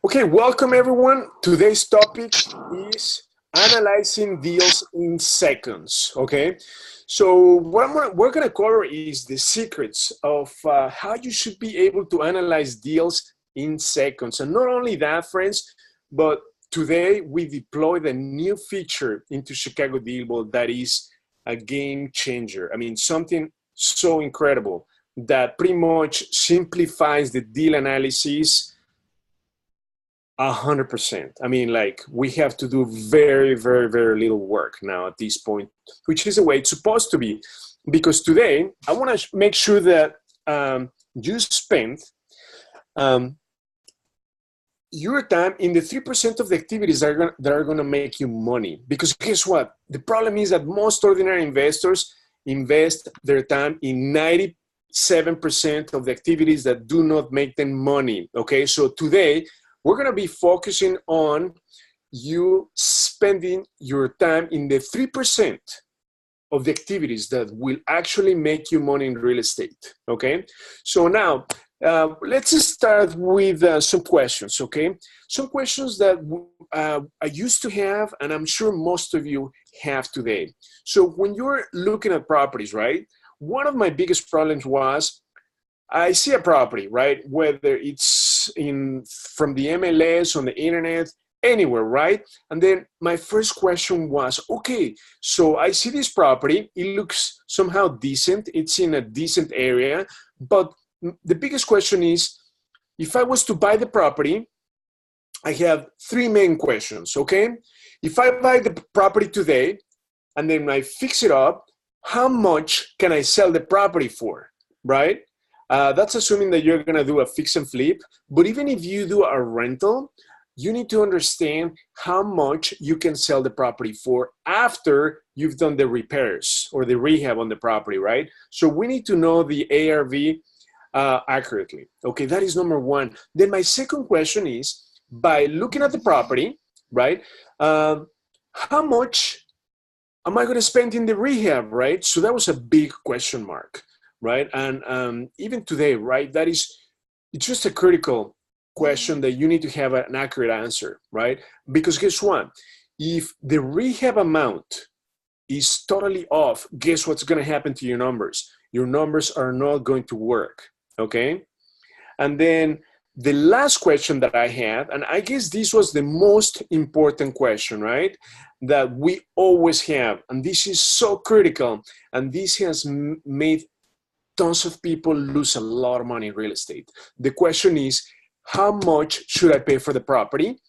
Okay, welcome everyone. Today's topic is analyzing deals in seconds. Okay, so we're gonna cover is the secrets of how you should be able to analyze deals in seconds. And not only that, friends, but today we deployed a new feature into ChicagoDealVault that is a game changer. I mean, something so incredible that pretty much simplifies the deal analysis 100%. I mean, like we have to do very, very, very little work now at this point, which is the way it's supposed to be. Because today, I want to make sure that you spend um, your time in the 3% of the activities that are going to make you money. Because guess what? The problem is that most ordinary investors invest their time in 97% of the activities that do not make them money. Okay, so today, we're going to be focusing on you spending your time in the 3% of the activities that will actually make you money in real estate. Okay, so now let's start with some questions. Okay, some questions that I used to have, and I'm sure most of you have today. So when you're looking at properties, right, one of my biggest problems was I see a property, right? Whether it's from the MLS, on the internet, anywhere, right? And then my first question was, okay, so I see this property. It looks somehow decent. It's in a decent area. But the biggest question is, if I was to buy the property, I have three main questions, okay? If I buy the property today and then I fix it up, how much can I sell the property for, right? That's assuming that you're going to do a fix and flip. But even if you do a rental, you need to understand how much you can sell the property for after you've done the repairs or the rehab on the property, right? So we need to know the ARV accurately. Okay, that is number one. Then my second question is, by looking at the property, right, how much am I going to spend in the rehab, right? So that was a big question mark. Right, and even today, right, it's just a critical question that you need to have an accurate answer, right? Because guess what? If the rehab amount is totally off, guess what's going to happen to your numbers? Your numbers are not going to work, okay? And then the last question that I had, and I guess this was the most important question, right, that we always have, and this is so critical, and this has made tons of people lose a lot of money in real estate. The question is, how much should I pay for the property?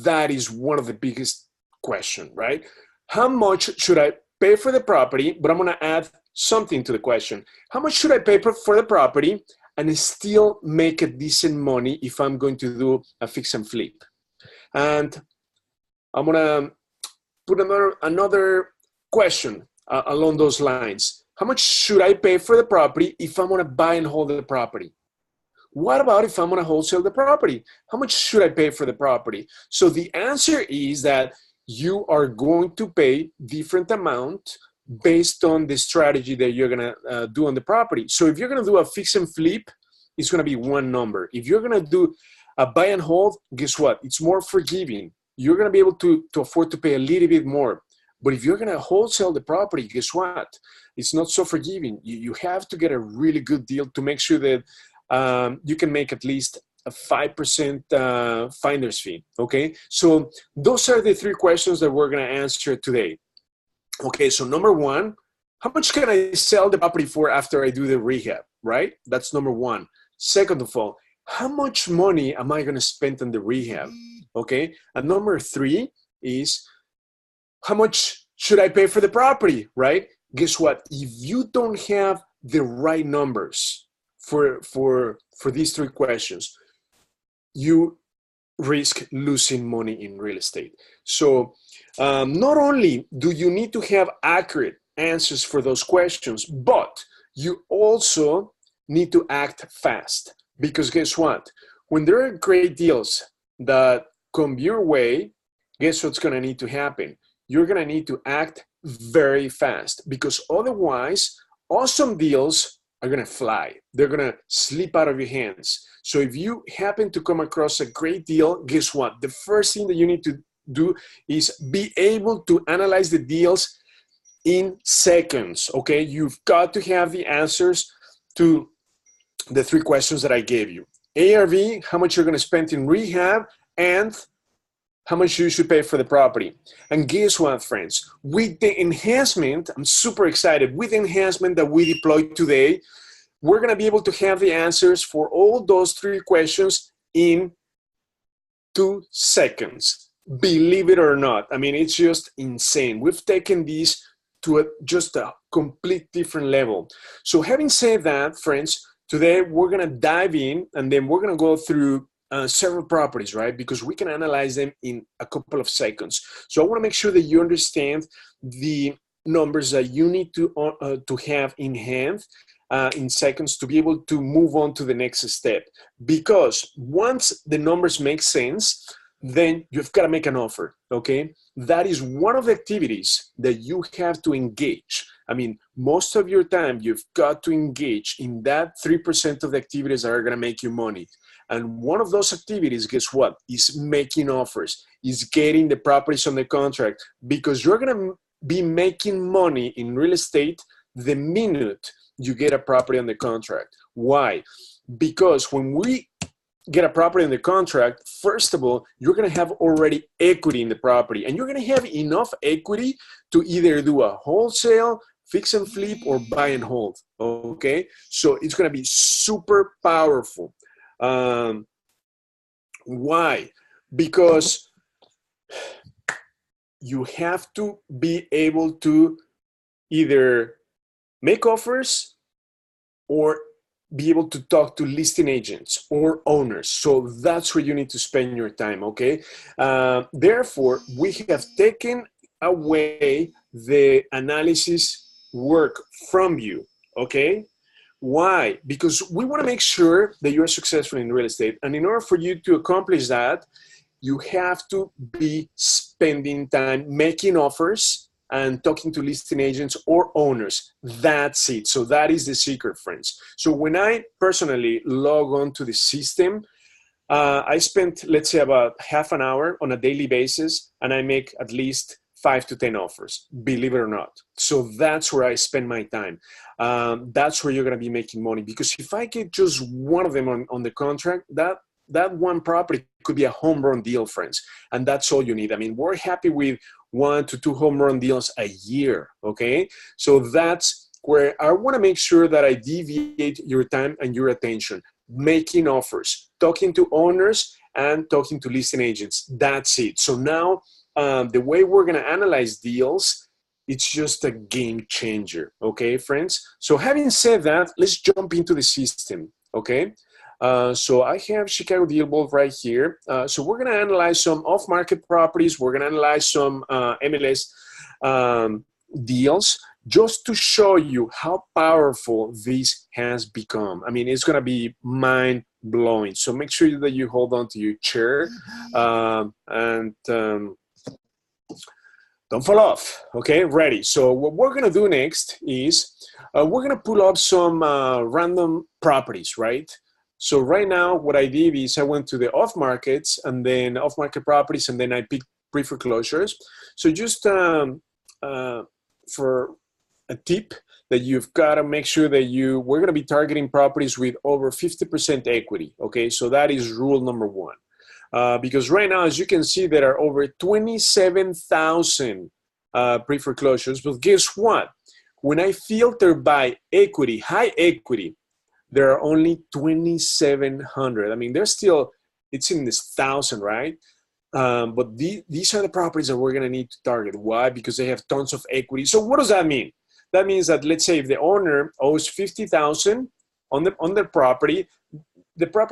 That is one of the biggest questions, right? How much should I pay for the property? But I'm going to add something to the question. How much should I pay for the property and still make a decent money if I'm going to do a fix and flip? And I'm going to put another question along those lines. How much should I pay for the property if I'm going to buy and hold the property? What about if I'm going to wholesale the property? How much should I pay for the property? So the answer is that you are going to pay different amount based on the strategy that you're going to do on the property. So if you're going to do a fix and flip, it's going to be one number. If you're going to do a buy and hold, guess what? It's more forgiving. You're going to be able to afford to pay a little bit more. But if you're going to wholesale the property, guess what? It's not so forgiving. You have to get a really good deal to make sure that you can make at least a 5% finder's fee, okay? So those are the three questions that we're going to answer today. Okay, so number one, how much can I sell the property for after I do the rehab, right? That's number one. Second of all, how much money am I going to spend on the rehab, okay? And number three is, how much should I pay for the property, right? Guess what? If you don't have the right numbers for these three questions, you risk losing money in real estate. So not only do you need to have accurate answers for those questions, but you also need to act fast. Because guess what? When there are great deals that come your way, guess what's going to need to happen? You're going to need to act very fast, because otherwise awesome deals are gonna fly. They're gonna slip out of your hands. So if you happen to come across a great deal, guess what? The first thing that you need to do is be able to analyze the deals in seconds, okay? You've got to have the answers to the 3 questions that I gave you. ARV, how much you're gonna spend in rehab, and how much you should pay for the property. And guess what, friends? With the enhancement, I'm super excited, with the enhancement that we deployed today, we're gonna be able to have the answers for all those 3 questions in 2 seconds. Believe it or not. I mean, it's just insane. We've taken these to just a complete different level. So having said that, friends, today we're gonna dive in and then we're gonna go through several properties, right? Because we can analyze them in a couple of seconds. So I wanna make sure that you understand the numbers that you need to have in hand in seconds to be able to move on to the next step. Because once the numbers make sense, then you've got to make an offer, okay? That is one of the activities that you have to engage. I mean, most of your time, you've got to engage in that 3% of the activities that are going to make you money. And one of those activities, guess what? Is making offers, is getting the properties on the contract, because you're going to be making money in real estate the minute you get a property on the contract. Why? Because when we get a property in the contract, first of all, you're going to have already equity in the property, and you're going to have enough equity to either do a wholesale, fix and flip, or buy and hold, okay? So it's going to be super powerful. Why? Because you have to be able to either make offers or be able to talk to listing agents or owners. So that's where you need to spend your time, okay? Therefore, we have taken away the analysis work from you, okay? Why? Because we want to make sure that you're successful in real estate. And in order for you to accomplish that, you have to be spending time making offers and talking to listing agents or owners. That's it. So that is the secret, friends. So when I personally log on to the system, I spend, let's say, about half an hour on a daily basis, and I make at least 5 to 10 offers, believe it or not. So that's where I spend my time. That's where you're going to be making money. Because if I get just one of them on the contract, that one property could be a home run deal, friends. And that's all you need. I mean, we're happy with 1 to 2 home run deals a year, okay? So that's where I want to make sure that I deviate your time and your attention, making offers, talking to owners, and talking to listing agents. That's it. So now the way we're going to analyze deals, it's just a game changer, okay, friends? So having said that, let's jump into the system, okay? So I have ChicagoDealVault right here. So we're going to analyze some off-market properties. We're going to analyze some MLS deals just to show you how powerful this has become. I mean, it's going to be mind-blowing. So make sure that you hold on to your chair and don't fall off. Okay, ready. So what we're going to do next is we're going to pull up some random properties, right? So right now, what I did is I went to the off-markets and then off-market properties, and then I picked pre-foreclosures. So just for a tip that you've got to make sure that we're going to be targeting properties with over 50% equity, okay? So that is rule number 1. Because right now, as you can see, there are over 27,000 pre-foreclosures. But guess what? When I filter by equity, high equity, there are only 2,700. I mean, there's still, it's in this 1,000, right? But these are the properties that we're going to need to target. Why? Because they have tons of equity. So what does that mean? That means that, let's say, if the owner owes $50,000 on the property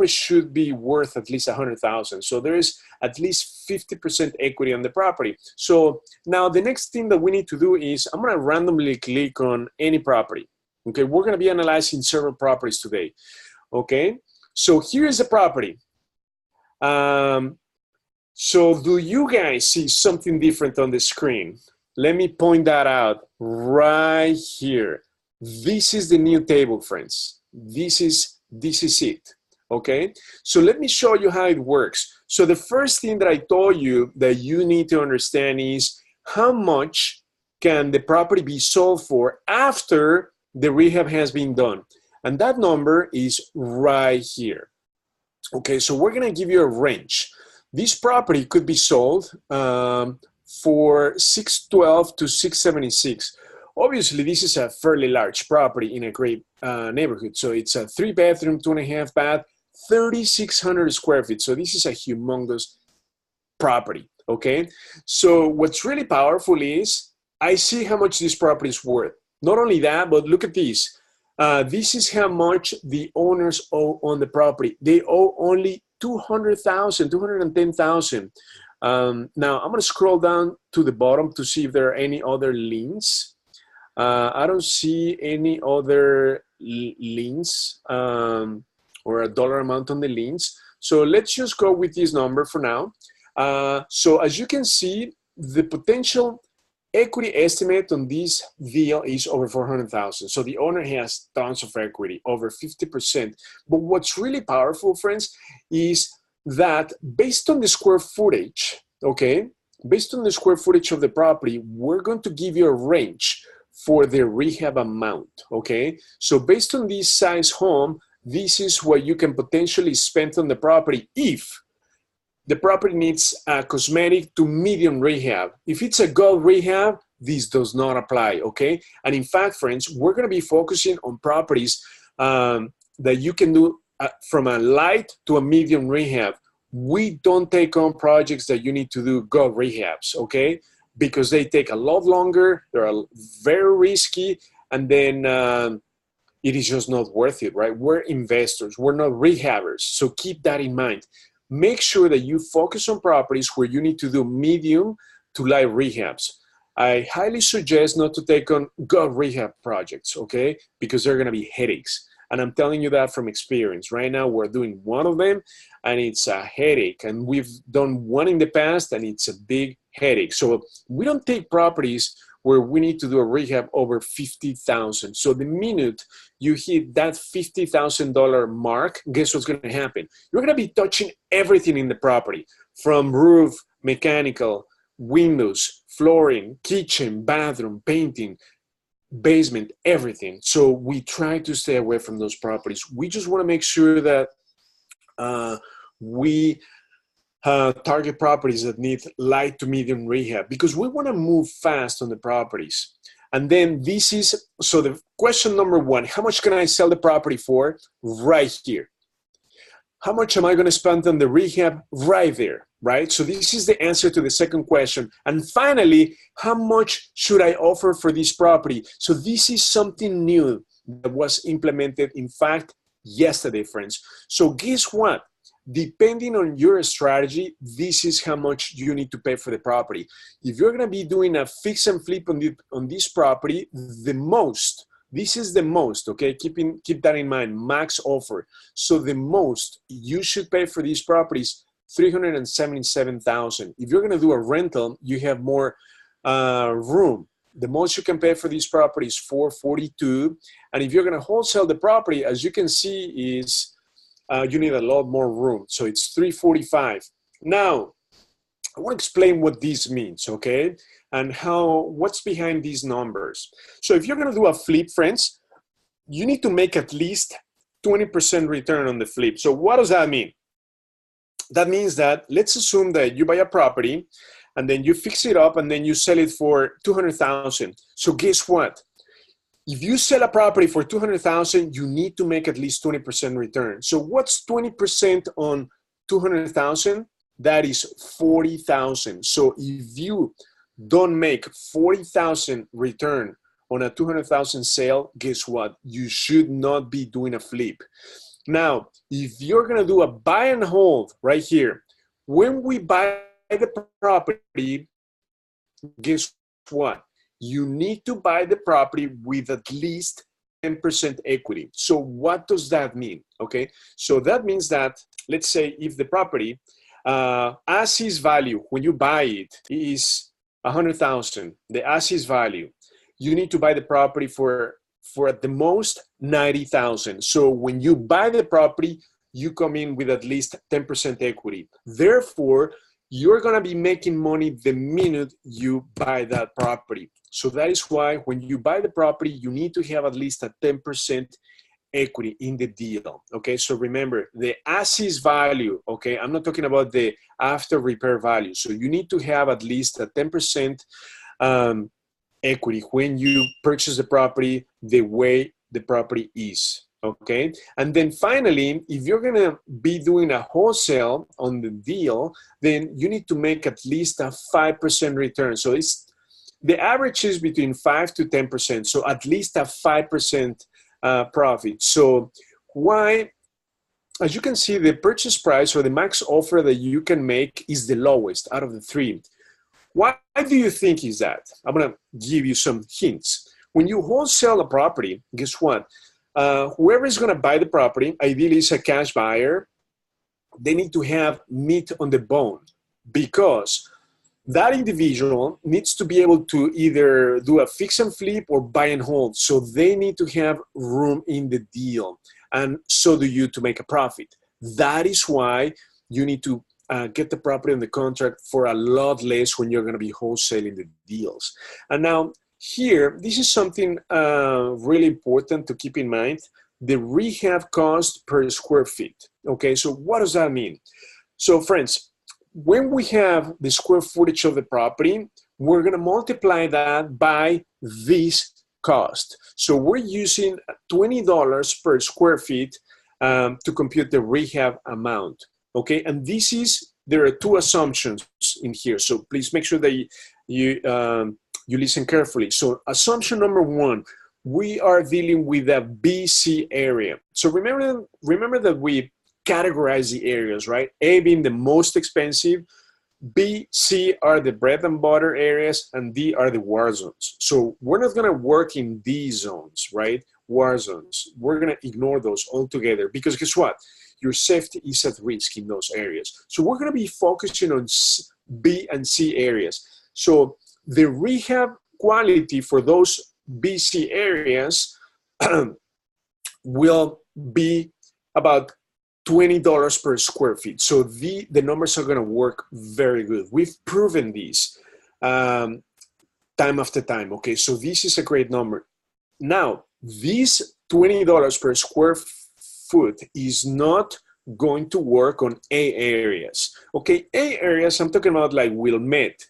should be worth at least $100,000. So there is at least 50% equity on the property. So now the next thing that we need to do is I'm going to randomly click on any property. Okay, we're going to be analyzing several properties today. Okay, so here's the property. So do you guys see something different on the screen? Let me point that out right here. This is the new table, friends. This is it, okay? So let me show you how it works. So the first thing that I told you that you need to understand is how much can the property be sold for after the rehab has been done. And that number is right here. Okay, so we're gonna give you a range. This property could be sold for 612 to 676. Obviously, this is a fairly large property in a great neighborhood. So it's a 3-bedroom, 2.5 bath, 3,600 square feet. So this is a humongous property, okay? So what's really powerful is I see how much this property is worth. Not only that, but look at this. This is how much the owners owe on the property. They owe only $200,000, $210,000. Now, I'm gonna scroll down to the bottom to see if there are any other liens. I don't see any other liens or a dollar amount on the liens. So let's just go with this number for now. So as you can see, the potential equity estimate on this deal is over $400,000. So the owner has tons of equity, over 50%. But what's really powerful, friends, is that based on the square footage, okay, based on the square footage of the property, we're going to give you a range for the rehab amount, okay? So based on this size home, this is what you can potentially spend on the property if the property needs a cosmetic to medium rehab. If it's a gold rehab, this does not apply, okay? And in fact, friends, we're gonna be focusing on properties that you can do from a light to a medium rehab. We don't take on projects that you need to do gold rehabs, okay? Because they take a lot longer, they're very risky, and then it is just not worth it, right? We're investors, we're not rehabbers, so keep that in mind. Make sure that you focus on properties where you need to do medium to light rehabs. I highly suggest not to take on gold rehab projects, okay? Because they're gonna be headaches. And I'm telling you that from experience. Right now, we're doing one of them, and it's a headache. And we've done one in the past, and it's a big headache. So we don't take properties where we need to do a rehab over $50,000. So the minute you hit that $50,000 mark, guess what's gonna happen? You're gonna be touching everything in the property, from roof, mechanical, windows, flooring, kitchen, bathroom, painting, basement, everything. So we try to stay away from those properties. We just wanna make sure that we target properties that need light to medium rehab, because we want to move fast on the properties. And then this is, so the question number one, how much can I sell the property for? Right here. How much am I going to spend on the rehab? Right there, right? So this is the answer to the second question. And finally, how much should I offer for this property? So this is something new that was implemented, in fact, yesterday, friends. So guess what? Depending on your strategy, this is how much you need to pay for the property. If you're going to be doing a fix and flip on this property, the most, this is the most, okay? Keep that in mind, max offer. So the most you should pay for these properties, $377,000. If you're going to do a rental, you have more room. The most you can pay for these properties, $442. And if you're going to wholesale the property, as you can see, is you need a lot more room. So it's $345. Now, I want to explain what this means, okay? And what's behind these numbers. So if you're going to do a flip, friends, you need to make at least 20% return on the flip. So what does that mean? That means that, let's assume that you buy a property and then you fix it up and then you sell it for $200,000. So guess what? If you sell a property for $200,000, you need to make at least 20% return. So what's 20% on $200,000? That is $40,000. So if you don't make $40,000 return on a $200,000 sale, guess what? You should not be doing a flip. Now, if you're gonna do a buy and hold right here, when we buy the property, guess what? You need to buy the property with at least 10% equity. So what does that mean? Okay, so that means that, let's say if the property as is value when you buy it is $100,000, the as is value, you need to buy the property for for at the most 90,000. So when you buy the property, you come in with at least 10% equity. Therefore, you're gonna be making money the minute you buy that property. So that is why when you buy the property, you need to have at least a 10% equity in the deal. Okay, so remember the as-is value. Okay, I'm not talking about the after repair value. So you need to have at least a 10% equity when you purchase the property the way the property is. Okay, and then finally, if you're gonna be doing a wholesale on the deal, then you need to make at least a 5% return. So it's the average is between 5 to 10%. So at least a 5% profit. So why? As you can see, the purchase price or the max offer that you can make is the lowest out of the three. Why do you think is that? I'm gonna give you some hints. When you wholesale a property, guess what? Whoever is gonna buy the property, ideally is a cash buyer, they need to have meat on the bone because that individual needs to be able to either do a fix and flip or buy and hold. So they need to have room in the deal. And so do you to make a profit. That is why you need to get the property on the contract for a lot less when you're going to be wholesaling the deals. And now here, this is something really important to keep in mind. The rehab cost per square feet. Okay, so what does that mean? So friends, when we have the square footage of the property, we're going to multiply that by this cost. So we're using $20 per square feet to compute the rehab amount. Okay, and there are two assumptions in here. So please make sure that you listen carefully. So assumption number one, we are dealing with a BC area. So remember that we categorize the areas, right? A being the most expensive, B, C are the bread and butter areas, and D are the war zones. So we're not gonna work in these zones, right? War zones. We're gonna ignore those altogether because guess what? Your safety is at risk in those areas. So we're gonna be focusing on B and C areas. So the rehab quality for those BC areas will be about $20 per square feet. So the numbers are going to work very good. We've proven this time after time. Okay, so this is a great number. Now, this $20 per square foot is not going to work on A areas. Okay, A areas, I'm talking about like Wilmette,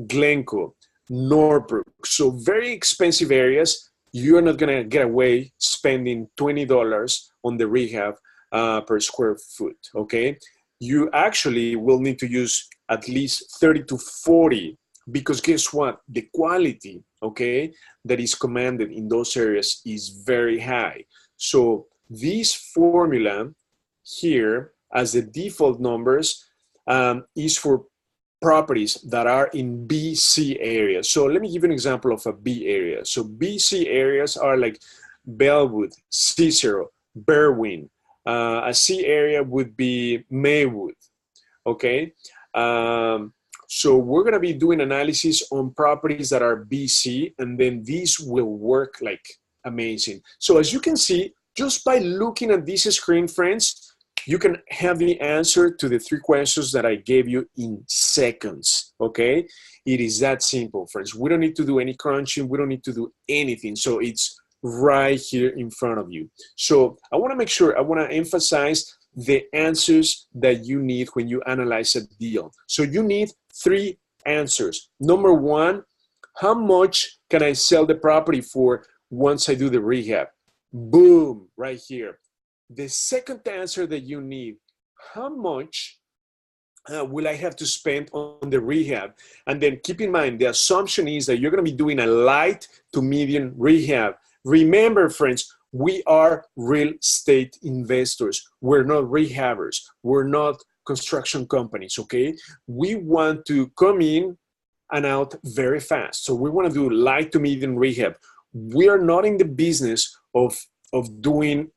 Glencoe, Northbrook. So very expensive areas. You're not going to get away spending $20 on the rehab per square foot, okay? You actually will need to use at least 30 to 40 because guess what? The quality, okay, that is commanded in those areas is very high. So this formula here as the default numbers is for properties that are in BC areas. So let me give you an example of a B area. So BC areas are like Bellwood, Cicero, Berwyn. A C area would be Maywood, okay? So we're gonna be doing analysis on properties that are BC, and then these will work like amazing. So as you can see, just by looking at this screen, friends, you can have the answer to the three questions that I gave you in seconds, okay? It is that simple, friends. We don't need to do any crunching. We don't need to do anything. So it's right here in front of you. So I want to make sure, I want to emphasize the answers that you need when you analyze a deal. So you need three answers. Number one, how much can I sell the property for once I do the rehab? Boom, right here. The second answer that you need, how much will I have to spend on the rehab? And then keep in mind, the assumption is that you're going to be doing a light to medium rehab. Remember, friends, we are real estate investors. We're not rehabbers. We're not construction companies, okay? We want to come in and out very fast. So we want to do light to medium rehab. We are not in the business of doing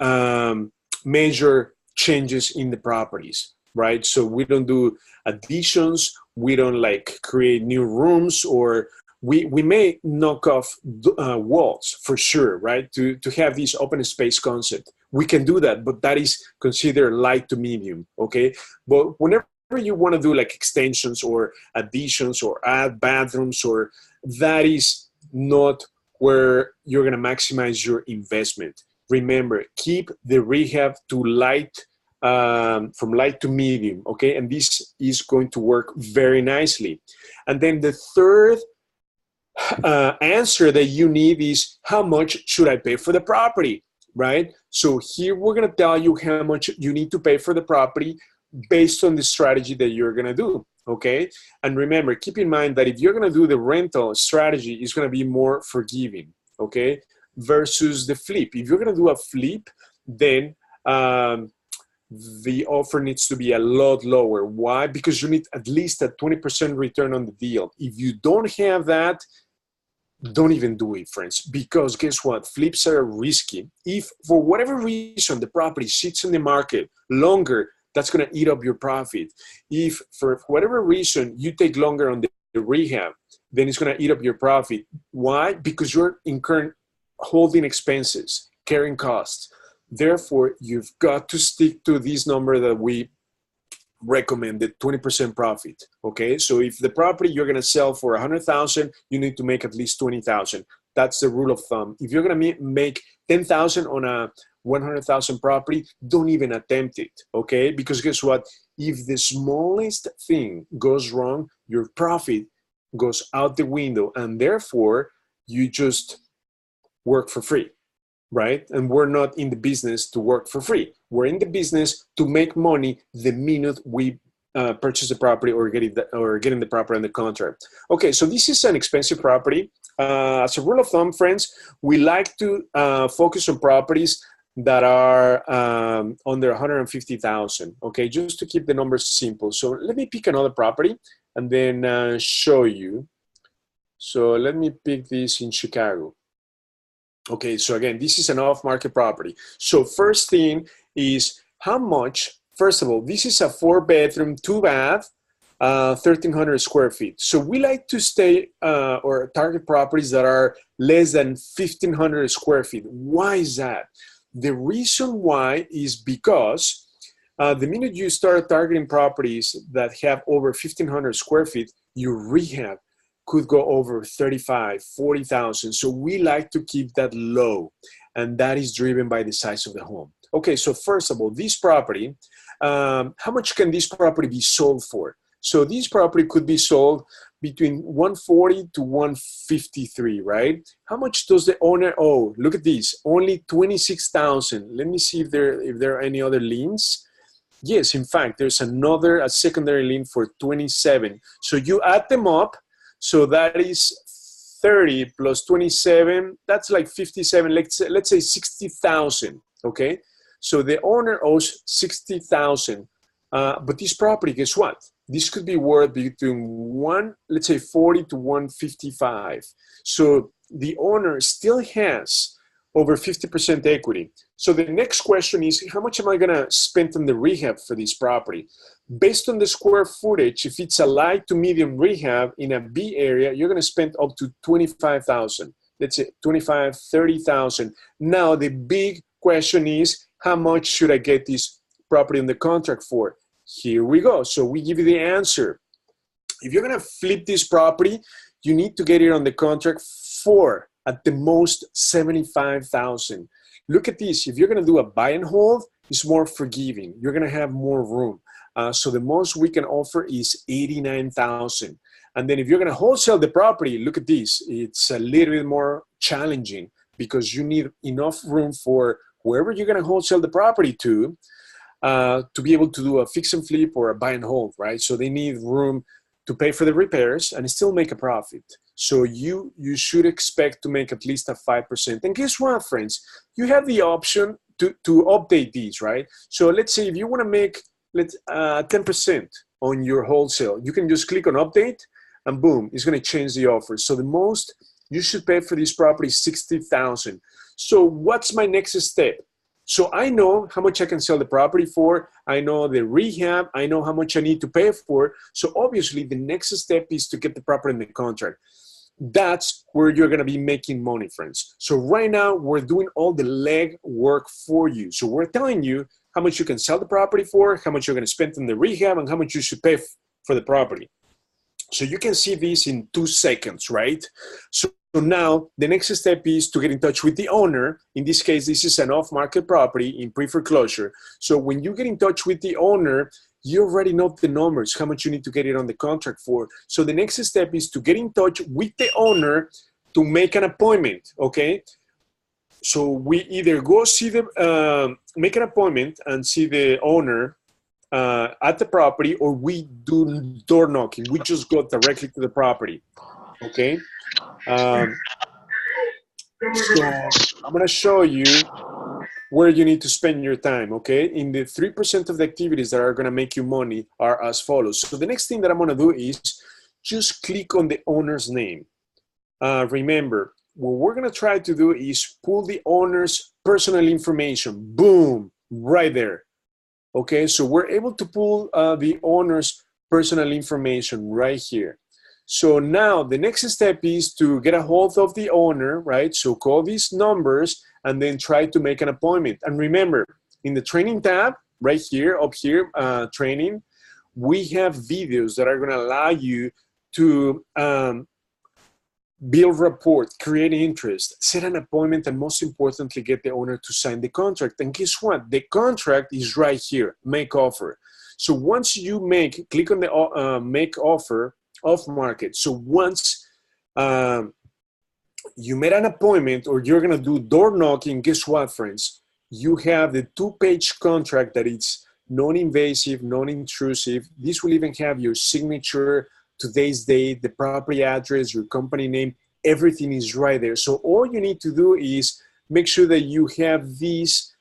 major changes in the properties, right? So we don't do additions. We don't like create new rooms or we may knock off walls for sure, right? To have this open space concept. We can do that, but that is considered light to medium, okay? But whenever you want to do like extensions or additions or add bathrooms, or that is not where you're going to maximize your investment. Remember, keep the rehab to light, from light to medium, okay? And this is going to work very nicely. And then the third answer that you need is, how much should I pay for the property, right? So here we're going to tell you how much you need to pay for the property based on the strategy that you're going to do, okay? And remember, keep in mind that if you're going to do the rental strategy, it's going to be more forgiving, okay, versus the flip. If you're going to do a flip, then the offer needs to be a lot lower. Why? Because you need at least a 20% return on the deal. If you don't have that, don't even do it, friends, because guess what? Flips are risky. If for whatever reason the property sits in the market longer, that's going to eat up your profit. If for whatever reason you take longer on the rehab, then it's going to eat up your profit. Why? Because you're incurring holding expenses, carrying costs. Therefore, you've got to stick to this number that we recommend, the 20% profit, okay? So if the property you're going to sell for 100,000, you need to make at least 20,000. That's the rule of thumb. If you're going to make 10,000 on a 100,000 property, don't even attempt it, okay? Because guess what? If the smallest thing goes wrong, your profit goes out the window, and therefore you just work for free, right? And we're not in the business to work for free. We're in the business to make money the minute we purchase the property or getting the property under contract. Okay, so this is an expensive property. As a rule of thumb, friends, we like to focus on properties that are under 150,000. Okay, just to keep the numbers simple. So let me pick another property and then show you. So let me pick this in Chicago. Okay, so again, this is an off-market property. So first thing is how much, first of all, this is a 4-bedroom, 2-bath, 1,300 square feet. So we like to stay or target properties that are less than 1,500 square feet. Why is that? The reason why is because the minute you start targeting properties that have over 1,500 square feet, your rehab could go over 35, 40,000. So we like to keep that low, and that is driven by the size of the home. Okay, so first of all, this property, how much can this property be sold for? So this property could be sold between 140 to 153, right? How much does the owner owe? Look at this, only 26,000. Let me see if there are any other liens. Yes, in fact, there's a secondary lien for 27. So you add them up. So that is 30 plus 27, that's like 57, let's say 60,000, okay? So the owner owes 60,000, but this property, guess what? This could be worth between let's say 40 to 155. So the owner still has over 50% equity. So the next question is, how much am I gonna spend on the rehab for this property? Based on the square footage, if it's a light to medium rehab in a B area, you're gonna spend up to 25,000. Let's say 25, 30,000. Now the big question is, how much should I get this property on the contract for? Here we go. So we give you the answer. If you're gonna flip this property, you need to get it on the contract for, at the most, 75,000. Look at this. If you're going to do a buy and hold, it's more forgiving. You're going to have more room. So the most we can offer is 89,000. And then if you're going to wholesale the property, look at this. It's a little bit more challenging because you need enough room for whoever you're going to wholesale the property to be able to do a fix and flip or a buy and hold, right? So they need room to pay for the repairs and still make a profit. So you should expect to make at least a 5%. And guess what, friends? You have the option to update these, right? So let's say if you want to make 10% on your wholesale, you can just click on update and boom, it's going to change the offer. So the most you should pay for this property is 60,000. So what's my next step? So I know how much I can sell the property for. I know the rehab. I know how much I need to pay for. So obviously the next step is to get the property in the contract. that's where you're going to be making money, friends. So right now we're doing all the leg work for you. So we're telling you how much you can sell the property for, how much you're going to spend in the rehab, and how much you should pay for the property. So you can see this in 2 seconds, right? So now the next step is to get in touch with the owner. In this case, this is an off-market property in pre-foreclosure. So when you get in touch with the owner, you already know the numbers, how much you need to get it on the contract for. So the next step is to get in touch with the owner to make an appointment, okay? So we either go see the, make an appointment and see the owner at the property, or we do door knocking. We just go directly to the property, okay? So I'm gonna show you where you need to spend your time, okay? In the 3% of the activities that are gonna make you money are as follows. So the next thing that I'm gonna do is just click on the owner's name. Remember, what we're gonna try to do is pull the owner's personal information. Boom, right there. Okay, so we're able to pull the owner's personal information right here. So now the next step is to get a hold of the owner, right? So call these numbers and then try to make an appointment. And remember, in the training tab, right here, up here, training, we have videos that are gonna allow you to build rapport, create interest, set an appointment, and most importantly, get the owner to sign the contract. And guess what? The contract is right here, make offer. So once you click on the make offer, off market. So once you made an appointment or you're gonna do door knocking, guess what, friends? You have the 2-page contract that it's non-invasive, non-intrusive. This will even have your signature, today's date, the property address, your company name, everything is right there. So all you need to do is make sure that you have these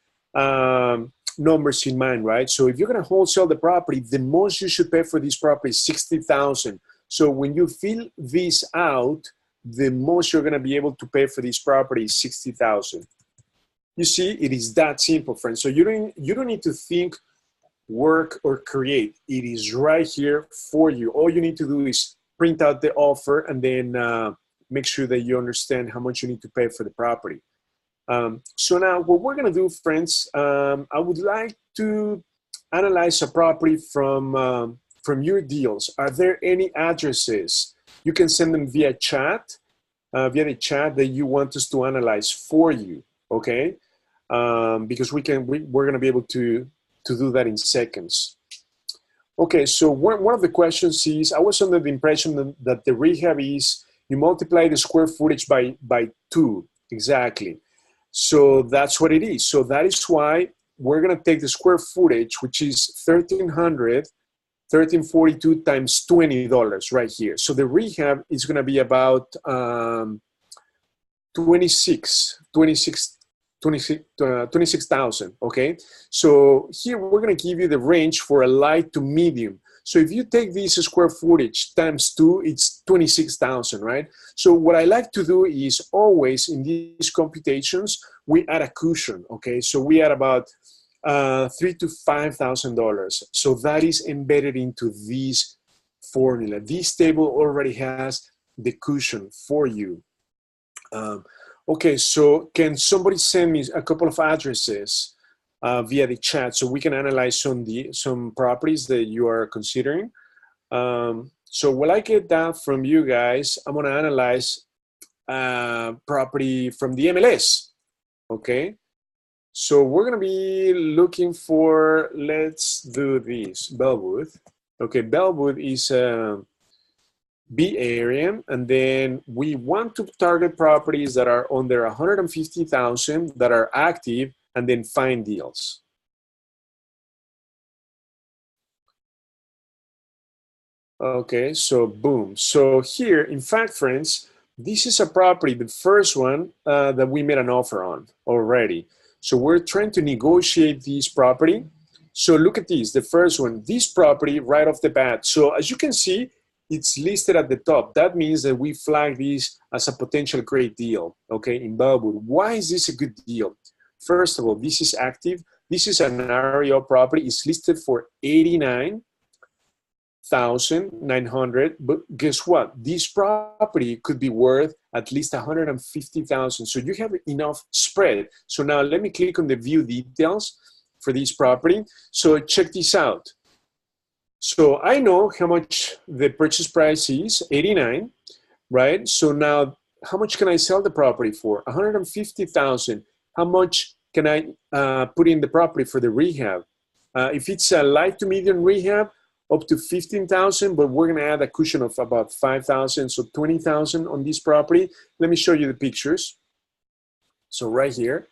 numbers in mind, right? So if you're gonna wholesale the property, the most you should pay for this property is $60,000. So when you fill this out, the most you're gonna be able to pay for this property is $60,000. You see, it is that simple, friends. So you don't need to think, work, or create. It is right here for you. All you need to do is print out the offer and then make sure that you understand how much you need to pay for the property. So now what we're gonna do, friends, I would like to analyze a property from your deals. Are there any addresses? You can send them via chat, via the chat that you want us to analyze for you, okay? Because we're gonna be able to do that in seconds. Okay, so one of the questions is, I was under the impression that the rehab is, you multiply the square footage by 2, exactly. So that's what it is. So that is why we're gonna take the square footage, which is $1,342 times $20 right here. So the rehab is gonna be about 26,000, okay? So here we're gonna give you the range for a light to medium. So if you take this square footage times 2, it's 26,000, right? So what I like to do is always in these computations, we add a cushion, okay? So we add about $3,000 to $5,000. So that is embedded into this formula. This table already has the cushion for you. Okay, so can somebody send me a couple of addresses via the chat so we can analyze some properties that you are considering? So while I get that from you guys, I'm gonna analyze property from the MLS, okay? So we're gonna be looking for, let's do this, Bellwood. Okay, Bellwood is B area, and then we want to target properties that are under 150,000 that are active, and then find deals. Okay, so boom. So here, in fact, friends, this is a property, the first one that we made an offer on already. So we're trying to negotiate this property. So look at this, the first one, this property right off the bat. So as you can see, it's listed at the top. That means that we flag this as a potential great deal, okay, in Bellwood. Why is this a good deal? First of all, this is active. This is an REO property. It's listed for $89,000. $150,900, but guess what? This property could be worth at least $150,000. So you have enough spread. So now let me click on the view details for this property. So check this out. So I know how much the purchase price is, 89, right? So now how much can I sell the property for? 150,000. How much can I put in the property for the rehab? If it's a light to medium rehab, up to 15,000, but we're gonna add a cushion of about 5,000, so 20,000 on this property. Let me show you the pictures. So right here.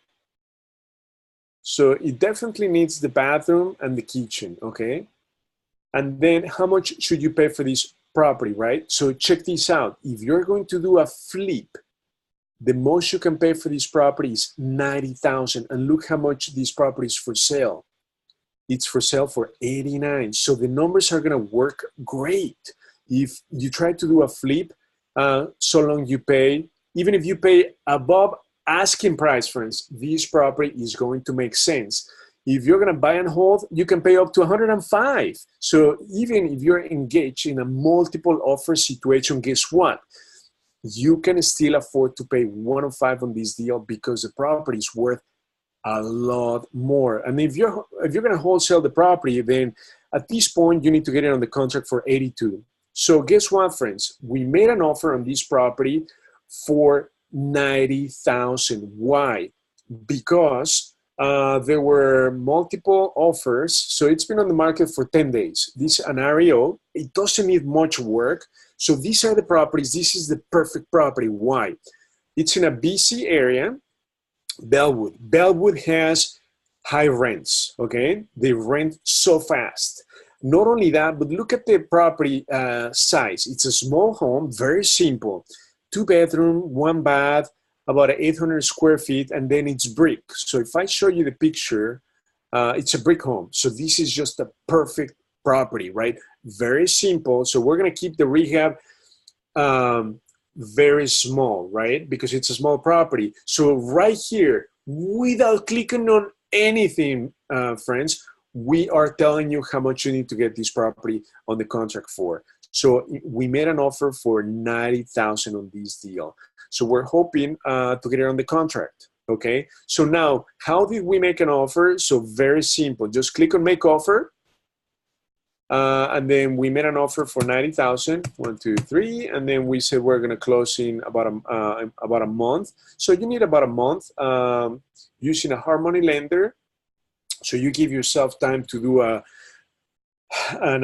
So it definitely needs the bathroom and the kitchen, okay? And then how much should you pay for this property, right? So check this out. If you're going to do a flip, the most you can pay for this property is 90,000. And look how much this property is for sale. It's for sale for 89. So the numbers are gonna work great. If you try to do a flip, so long you pay, even if you pay above asking price, friends, this property is going to make sense. If you're gonna buy and hold, you can pay up to 105. So even if you're engaged in a multiple offer situation, guess what? You can still afford to pay 105 on this deal because the property is worth a lot more. And if you're gonna wholesale the property, then at this point you need to get it on the contract for 82. So guess what, friends? We made an offer on this property for 90,000. Why? Because there were multiple offers. So it's been on the market for 10 days. This is an REO. It doesn't need much work. So these are the properties. This is the perfect property. Why? It's in a BC area. Bellwood. Bellwood has high rents, okay? They rent so fast. Not only that, but look at the property size. It's a small home, very simple. 2 bedroom, 1 bath, about 800 square feet, and then it's brick. So if I show you the picture, it's a brick home. So this is just a perfect property, right? Very simple. So we're gonna keep the rehab very small, right? Because it's a small property. So right here, without clicking on anything, friends, we are telling you how much you need to get this property on the contract for. So we made an offer for 90,000 on this deal. So we're hoping to get it on the contract, okay? So now, how did we make an offer? So very simple, just click on make offer. And then we made an offer for 90,000, 1, 2, 3, and then we said we're gonna close in about a month. So you need about a month using a hard money lender. So you give yourself time to do an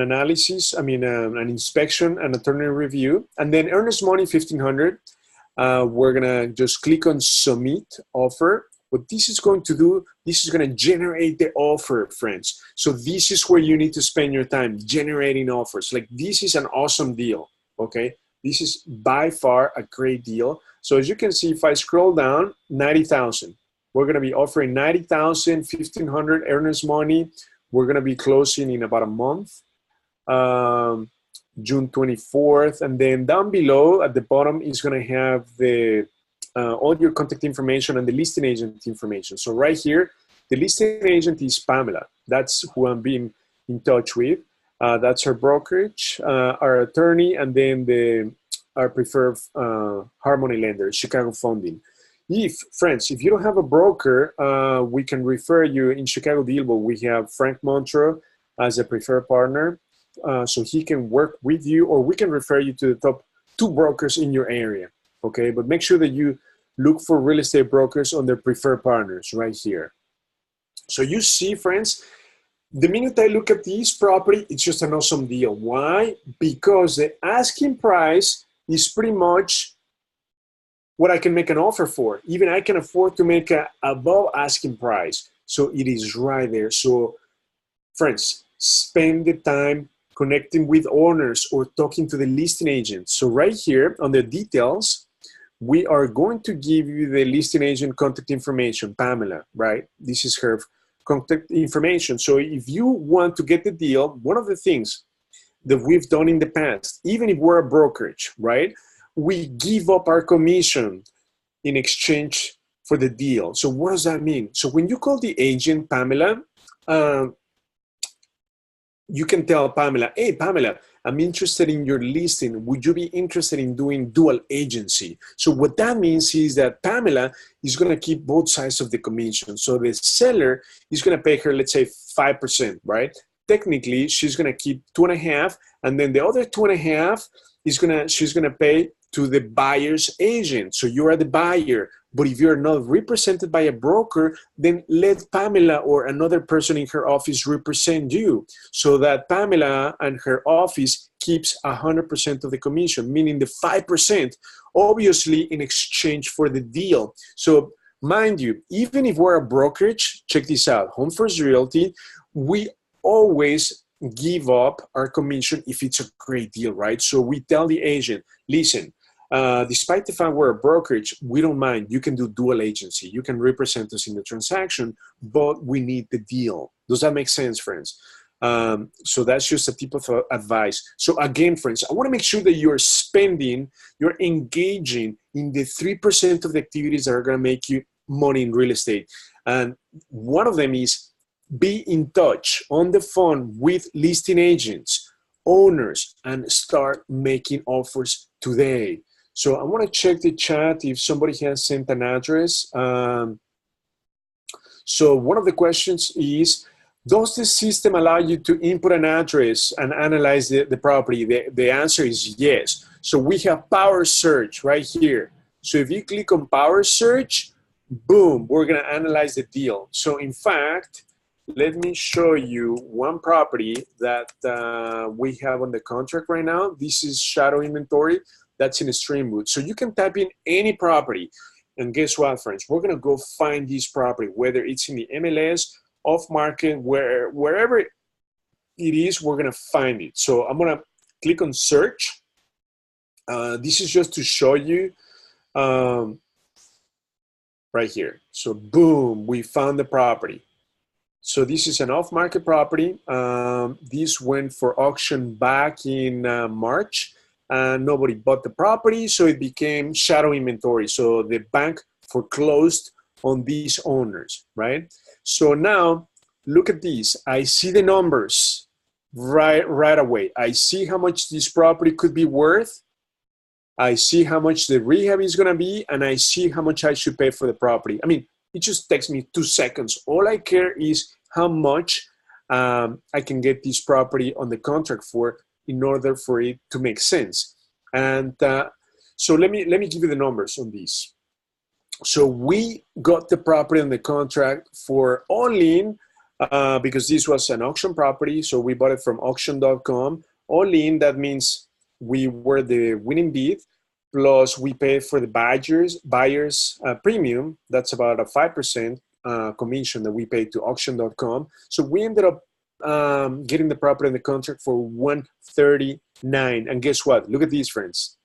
analysis, an inspection, an attorney review, and then earnest money 1,500. We're gonna just click on submit offer. What this is going to do, this is going to generate the offer, friends. So this is where you need to spend your time, generating offers. Like, this is an awesome deal, okay? This is by far a great deal. So as you can see, if I scroll down, 90,000. We're going to be offering 90,000, 1,500 earnest money. We're going to be closing in about a month, June 24th. And then down below at the bottom is going to have the all your contact information and the listing agent information. So right here, the listing agent is Pamela. That's who I'm being in touch with. That's her brokerage, our attorney, and then our preferred hard money lender, Chicago Funding. Friends, if you don't have a broker, we can refer you in ChicagoDealVault. We have Frank Montreux as a preferred partner. So he can work with you, or we can refer you to the top 2 brokers in your area. Okay, but make sure that you look for real estate brokers on their preferred partners right here. So you see, friends, the minute I look at this property, it's just an awesome deal. Why? Because the asking price is pretty much what I can make an offer for. Even I can afford to make a above asking price. So it is right there. So friends, spend the time connecting with owners or talking to the listing agent. So right here on the details, we are going to give you the listing agent contact information, Pamela, right? This is her contact information. So if you want to get the deal, one of the things that we've done in the past, even if we're a brokerage, right? We give up our commission in exchange for the deal. So what does that mean? So when you call the agent, Pamela, you can tell Pamela, hey, Pamela, I'm interested in your listing. Would you be interested in doing dual agency? So what that means is that Pamela is going to keep both sides of the commission. So the seller is going to pay her, let's say, 5%, right? Technically, she's going to keep 2.5%, and then the other 2.5% she's going to pay to the buyer's agent. So you are the buyer. But if you're not represented by a broker, then let Pamela or another person in her office represent you, so that Pamela and her office keeps 100% of the commission, meaning the 5%, obviously in exchange for the deal. So mind you, even if we're a brokerage, check this out, Home First Realty, we always give up our commission if it's a great deal, right? So we tell the agent, listen, despite the fact we're a brokerage, we don't mind. You can do dual agency. You can represent us in the transaction, but we need the deal. Does that make sense, friends? So that's just a tip of advice. So again, friends, I want to make sure that you're engaging in the 3% of the activities that are going to make you money in real estate. And one of them is be in touch on the phone with listing agents, owners, and start making offers today. So I want to check the chat if somebody has sent an address. So one of the questions is, does the system allow you to input an address and analyze the property? The answer is yes. So we have Power Search right here. So if you click on Power Search, boom, we're going to analyze the deal. So in fact, let me show you one property that we have on the contract right now. This is shadow inventory. That's in a Streamwood. So you can type in any property. And guess what, friends? We're going to go find this property, whether it's in the MLS, off market, wherever it is, we're going to find it. So I'm going to click on search. This is just to show you right here. So boom, we found the property. So this is an off-market property. This went for auction back in March. Nobody bought the property, so it became shadow inventory. So the bank foreclosed on these owners, right? So now, look at this. I see the numbers right away. I see how much this property could be worth. I see how much the rehab is gonna be, and I see how much I should pay for the property. I mean, it just takes me 2 seconds. All I care is how much I can get this property on the contract for, in order for it to make sense. And so let me give you the numbers on this. So we got the property on the contract for all in, because this was an auction property. So we bought it from auction.com. All in, that means we were the winning bid, plus we paid for the buyer's premium. That's about a 5% commission that we paid to auction.com. So we ended up getting the property in the contract for $139. And guess what? Look at these, friends.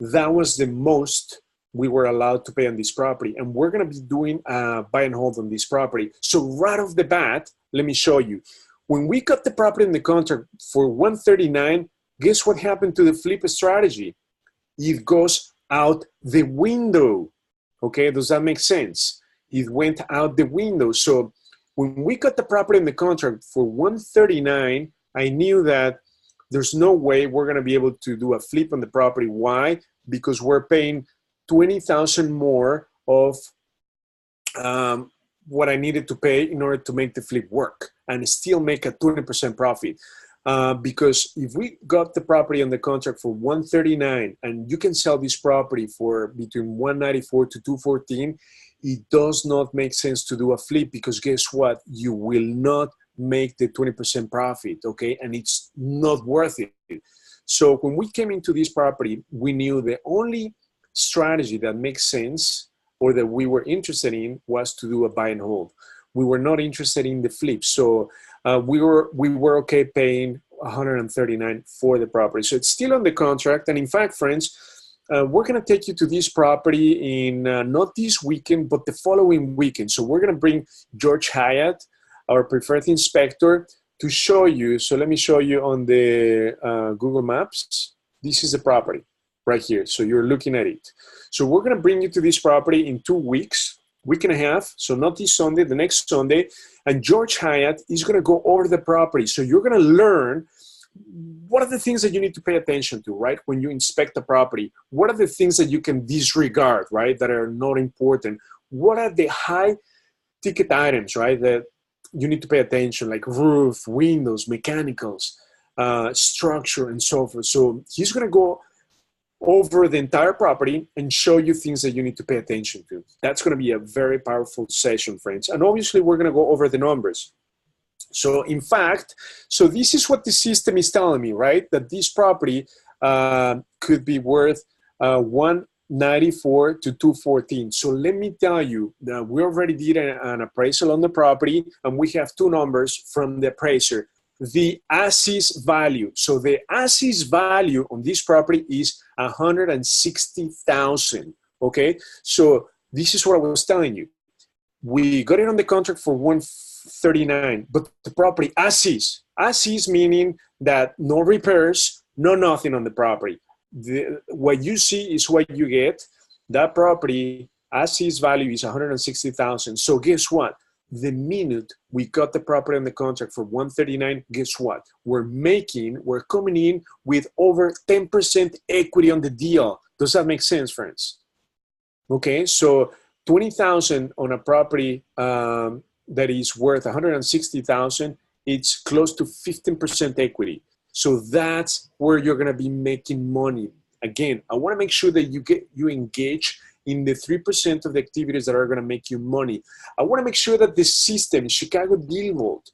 That was the most we were allowed to pay on this property. And we're going to be doing buy and hold on this property. So right off the bat, let me show you. When we got the property in the contract for $139, guess what happened to the flip strategy? It goes out the window. Okay, does that make sense? It went out the window. So when we got the property in the contract for $139, I knew that there's no way we're going to be able to do a flip on the property. Why? Because we're paying $20,000 more of what I needed to pay in order to make the flip work and still make a 20% profit. Because if we got the property on the contract for $139 and you can sell this property for between $194 to $214, it does not make sense to do a flip, because guess what? You will not make the 20% profit, okay? And it's not worth it. So when we came into this property, we knew the only strategy that makes sense or that we were interested in was to do a buy and hold. We were not interested in the flip. So we were okay paying $139 for the property. So it's still on the contract. And in fact, friends, we're going to take you to this property in not this weekend, but the following weekend. So we're going to bring George Hyatt, our preferred inspector, to show you. So let me show you on the Google Maps. This is the property right here. So you're looking at it. So we're going to bring you to this property in 2 weeks. week and a half, so not this Sunday, the next Sunday, and George Hyatt is going to go over the property. So you're going to learn what are the things that you need to pay attention to, right? When you inspect the property, what are the things that you can disregard, right? That are not important. What are the high ticket items, right? That you need to pay attention, like roof, windows, mechanicals, structure, and so forth. So he's going to go over the entire property and show you things that you need to pay attention to. That's going to be a very powerful session, friends. And obviously, we're going to go over the numbers. So in fact, so this is what the system is telling me, right? That this property could be worth 194 to 214. So let me tell you that we already did an appraisal on the property, and we have two numbers from the appraiser. The as-is value. So the as-is value on this property is 160,000. Okay, so this is what I was telling you. We got it on the contract for 139, but the property as-is meaning that no repairs, no nothing on the property. What you see is what you get. That property as-is value is 160,000. So guess what? The minute we got the property on the contract for 139, guess what? We're coming in with over 10% equity on the deal. Does that make sense, friends? Okay, so 20,000 on a property that is worth 160,000, it's close to 15% equity. So that's where you're gonna be making money. Again, I wanna make sure that you engage in the 3% of the activities that are going to make you money. I want to make sure that the system, ChicagoDealVault,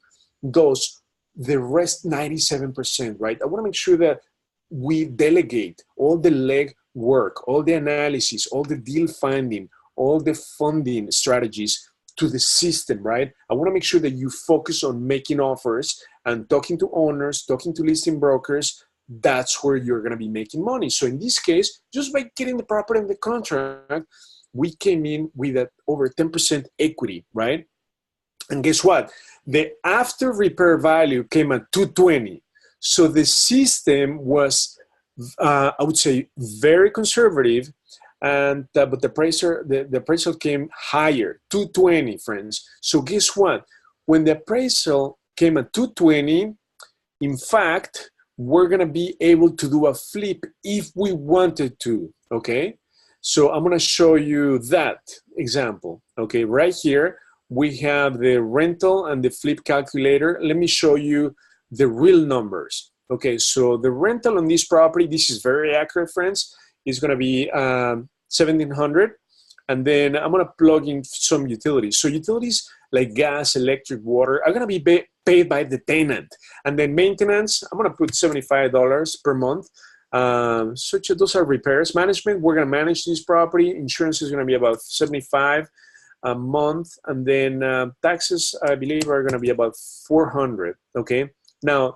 does the rest 97%, right? I want to make sure that we delegate all the leg work, all the analysis, all the deal finding, all the funding strategies to the system, right? I want to make sure that you focus on making offers and talking to owners, talking to listing brokers. That's where you're going to be making money. So in this case, just by getting the property in the contract, we came in with over 10% equity, right? And guess what? The after repair value came at 220. So the system was, I would say, very conservative, and but the appraisal came higher, 220, friends. So guess what? When the appraisal came at 220, in fact, we're going to be able to do a flip if we wanted to, okay? So I'm going to show you that example, okay? Right here, we have the rental and the flip calculator. Let me show you the real numbers. Okay, so the rental on this property, this is very accurate, friends, is going to be 1,700. And then I'm going to plug in some utilities. So utilities like gas, electric, water are going to be paid by the tenant. And then maintenance, I'm going to put $75 per month. Those are repairs. Management, we're going to manage this property. Insurance is going to be about $75 a month. And then taxes, I believe, are going to be about $400. Okay. Now,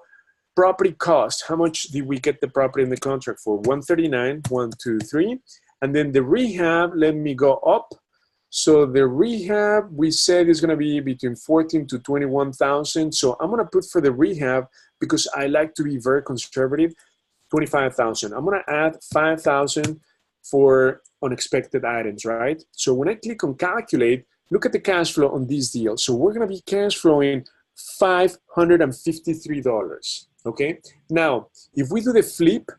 property cost, how much did we get the property in the contract for? 139, 1, 2, 3. And then the rehab, let me go up. So the rehab, we said is going to be between 14 to 21,000. So I'm going to put for the rehab, because I like to be very conservative, 25,000. I'm going to add 5,000 for unexpected items, right? So when I click on calculate, look at the cash flow on this deal. So we're going to be cash flowing $553. Okay. Now, if we do the flip,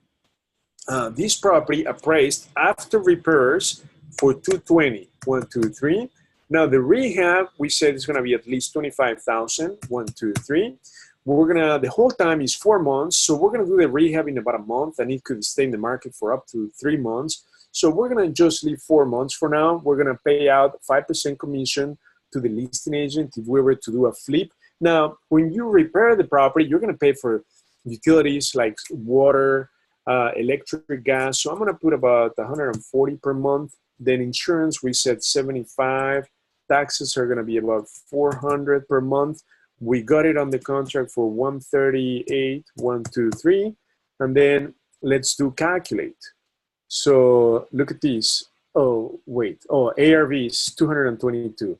this property appraised after repairs for 220, 1, 2, 3. Now the rehab, we said it's going to be at least 25,000, 1, 2, 3. The whole time is 4 months. So we're going to do the rehab in about a month, and it could stay in the market for up to 3 months. So we're going to just leave 4 months for now. We're going to pay out 5% commission to the listing agent if we were to do a flip. Now, when you repair the property, you're going to pay for utilities like water, electric, gas. So I'm going to put about 140 per month. Then insurance, we said 75. Taxes are going to be about 400 per month. We got it on the contract for 138, 1, 2, 3. And then let's do calculate. So look at this. Oh, wait. Oh, ARV is 222.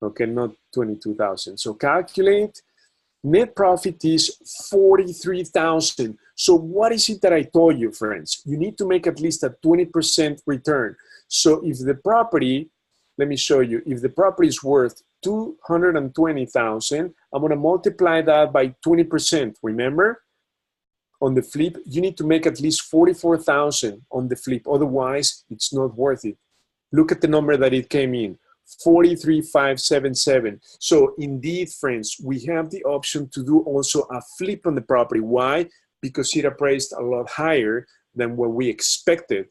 Okay, not 22,000. So calculate. Net profit is 43,000. So what is it that I told you, friends? You need to make at least a 20% return. So if the property, let me show you. If the property is worth 220,000, I'm gonna multiply that by 20%. Remember, on the flip, you need to make at least 44,000 on the flip. Otherwise, it's not worth it. Look at the number that it came in, 43,577. So indeed, friends, we have the option to do also a flip on the property. Why? Because it appraised a lot higher than what we expected.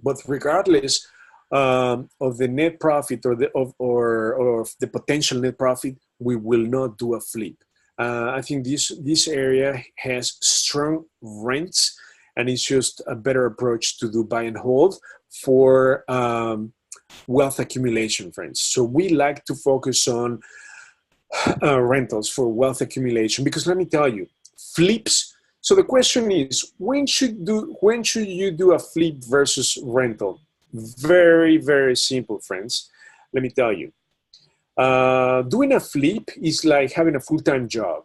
But regardless of the net profit or the potential net profit, we will not do a flip. I think this area has strong rents, and it's just a better approach to do buy and hold for wealth accumulation, friends. So we like to focus on rentals for wealth accumulation, because let me tell you, flips. So the question is, when should you do a flip versus rental? Very, very simple, friends. Let me tell you. Doing a flip is like having a full-time job.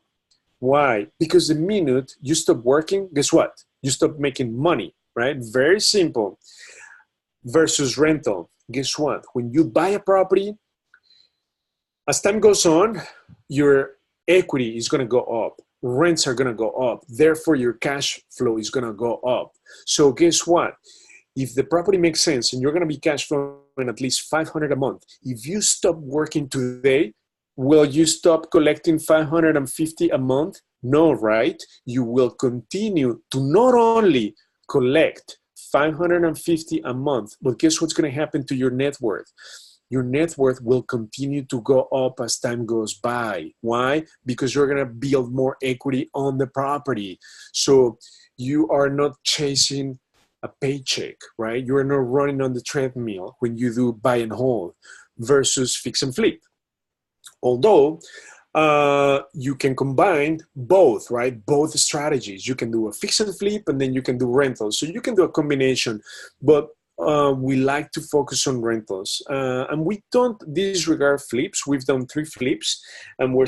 Why? Because the minute you stop working, guess what? You stop making money, right? Very simple. Versus rental, guess what? When you buy a property, as time goes on, your equity is going to go up. Rents are going to go up. Therefore, your cash flow is going to go up. So guess what? If the property makes sense and you're going to be cash flowing at least $500 a month, if you stop working today, will you stop collecting $550 a month? No, right? You will continue to not only collect $550 a month, but guess what's going to happen to your net worth? Your net worth will continue to go up as time goes by. Why? Because you're going to build more equity on the property. So you are not chasing a paycheck, right? You're not running on the treadmill when you do buy and hold versus fix and flip. Although you can combine both, right? Both strategies. You can do a fix and flip, and then you can do rentals. So you can do a combination, but we like to focus on rentals. And we don't disregard flips. We've done 3 flips, and we're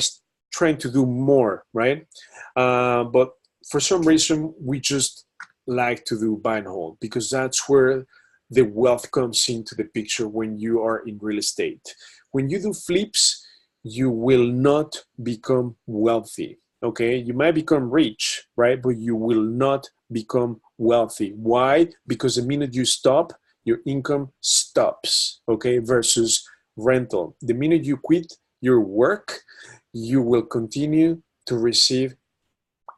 trying to do more, right? But for some reason, we just like to do buy and hold, because that's where the wealth comes into the picture when you are in real estate. When you do flips, you will not become wealthy, okay? You might become rich, right? But you will not become wealthy. Why? Because the minute you stop, your income stops, okay? Versus rental. The minute you quit your work, you will continue to receive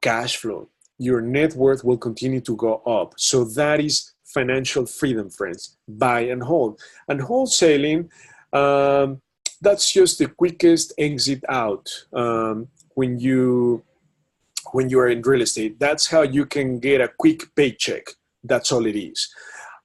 cash flow. Your net worth will continue to go up. So that is financial freedom, friends. Buy and hold. And wholesaling, that's just the quickest exit out when you are in real estate. That's how you can get a quick paycheck. That's all it is.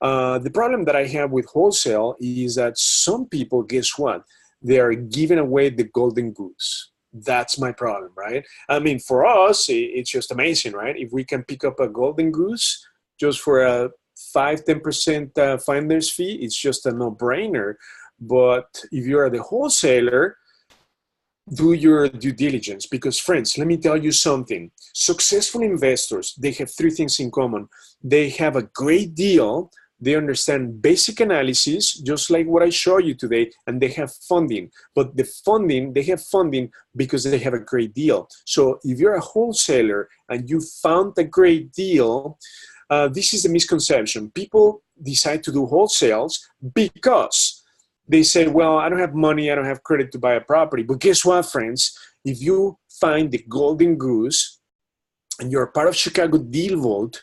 The problem that I have with wholesale is that some people, guess what? They are giving away the golden goose. That's my problem, right? I mean, for us, it's just amazing, right? If we can pick up a golden goose just for a 5-10% finder's fee, it's just a no-brainer. But if you're the wholesaler, do your due diligence, because friends, let me tell you something. Successful investors, they have 3 things in common. They have a great deal. They understand basic analysis, just like what I showed you today, and they have funding. But the funding, they have funding because they have a great deal. So if you're a wholesaler and you found a great deal, this is the misconception. People decide to do wholesales because they say, well, I don't have money, I don't have credit to buy a property. But guess what, friends? If you find the golden goose and you're part of ChicagoDealVault,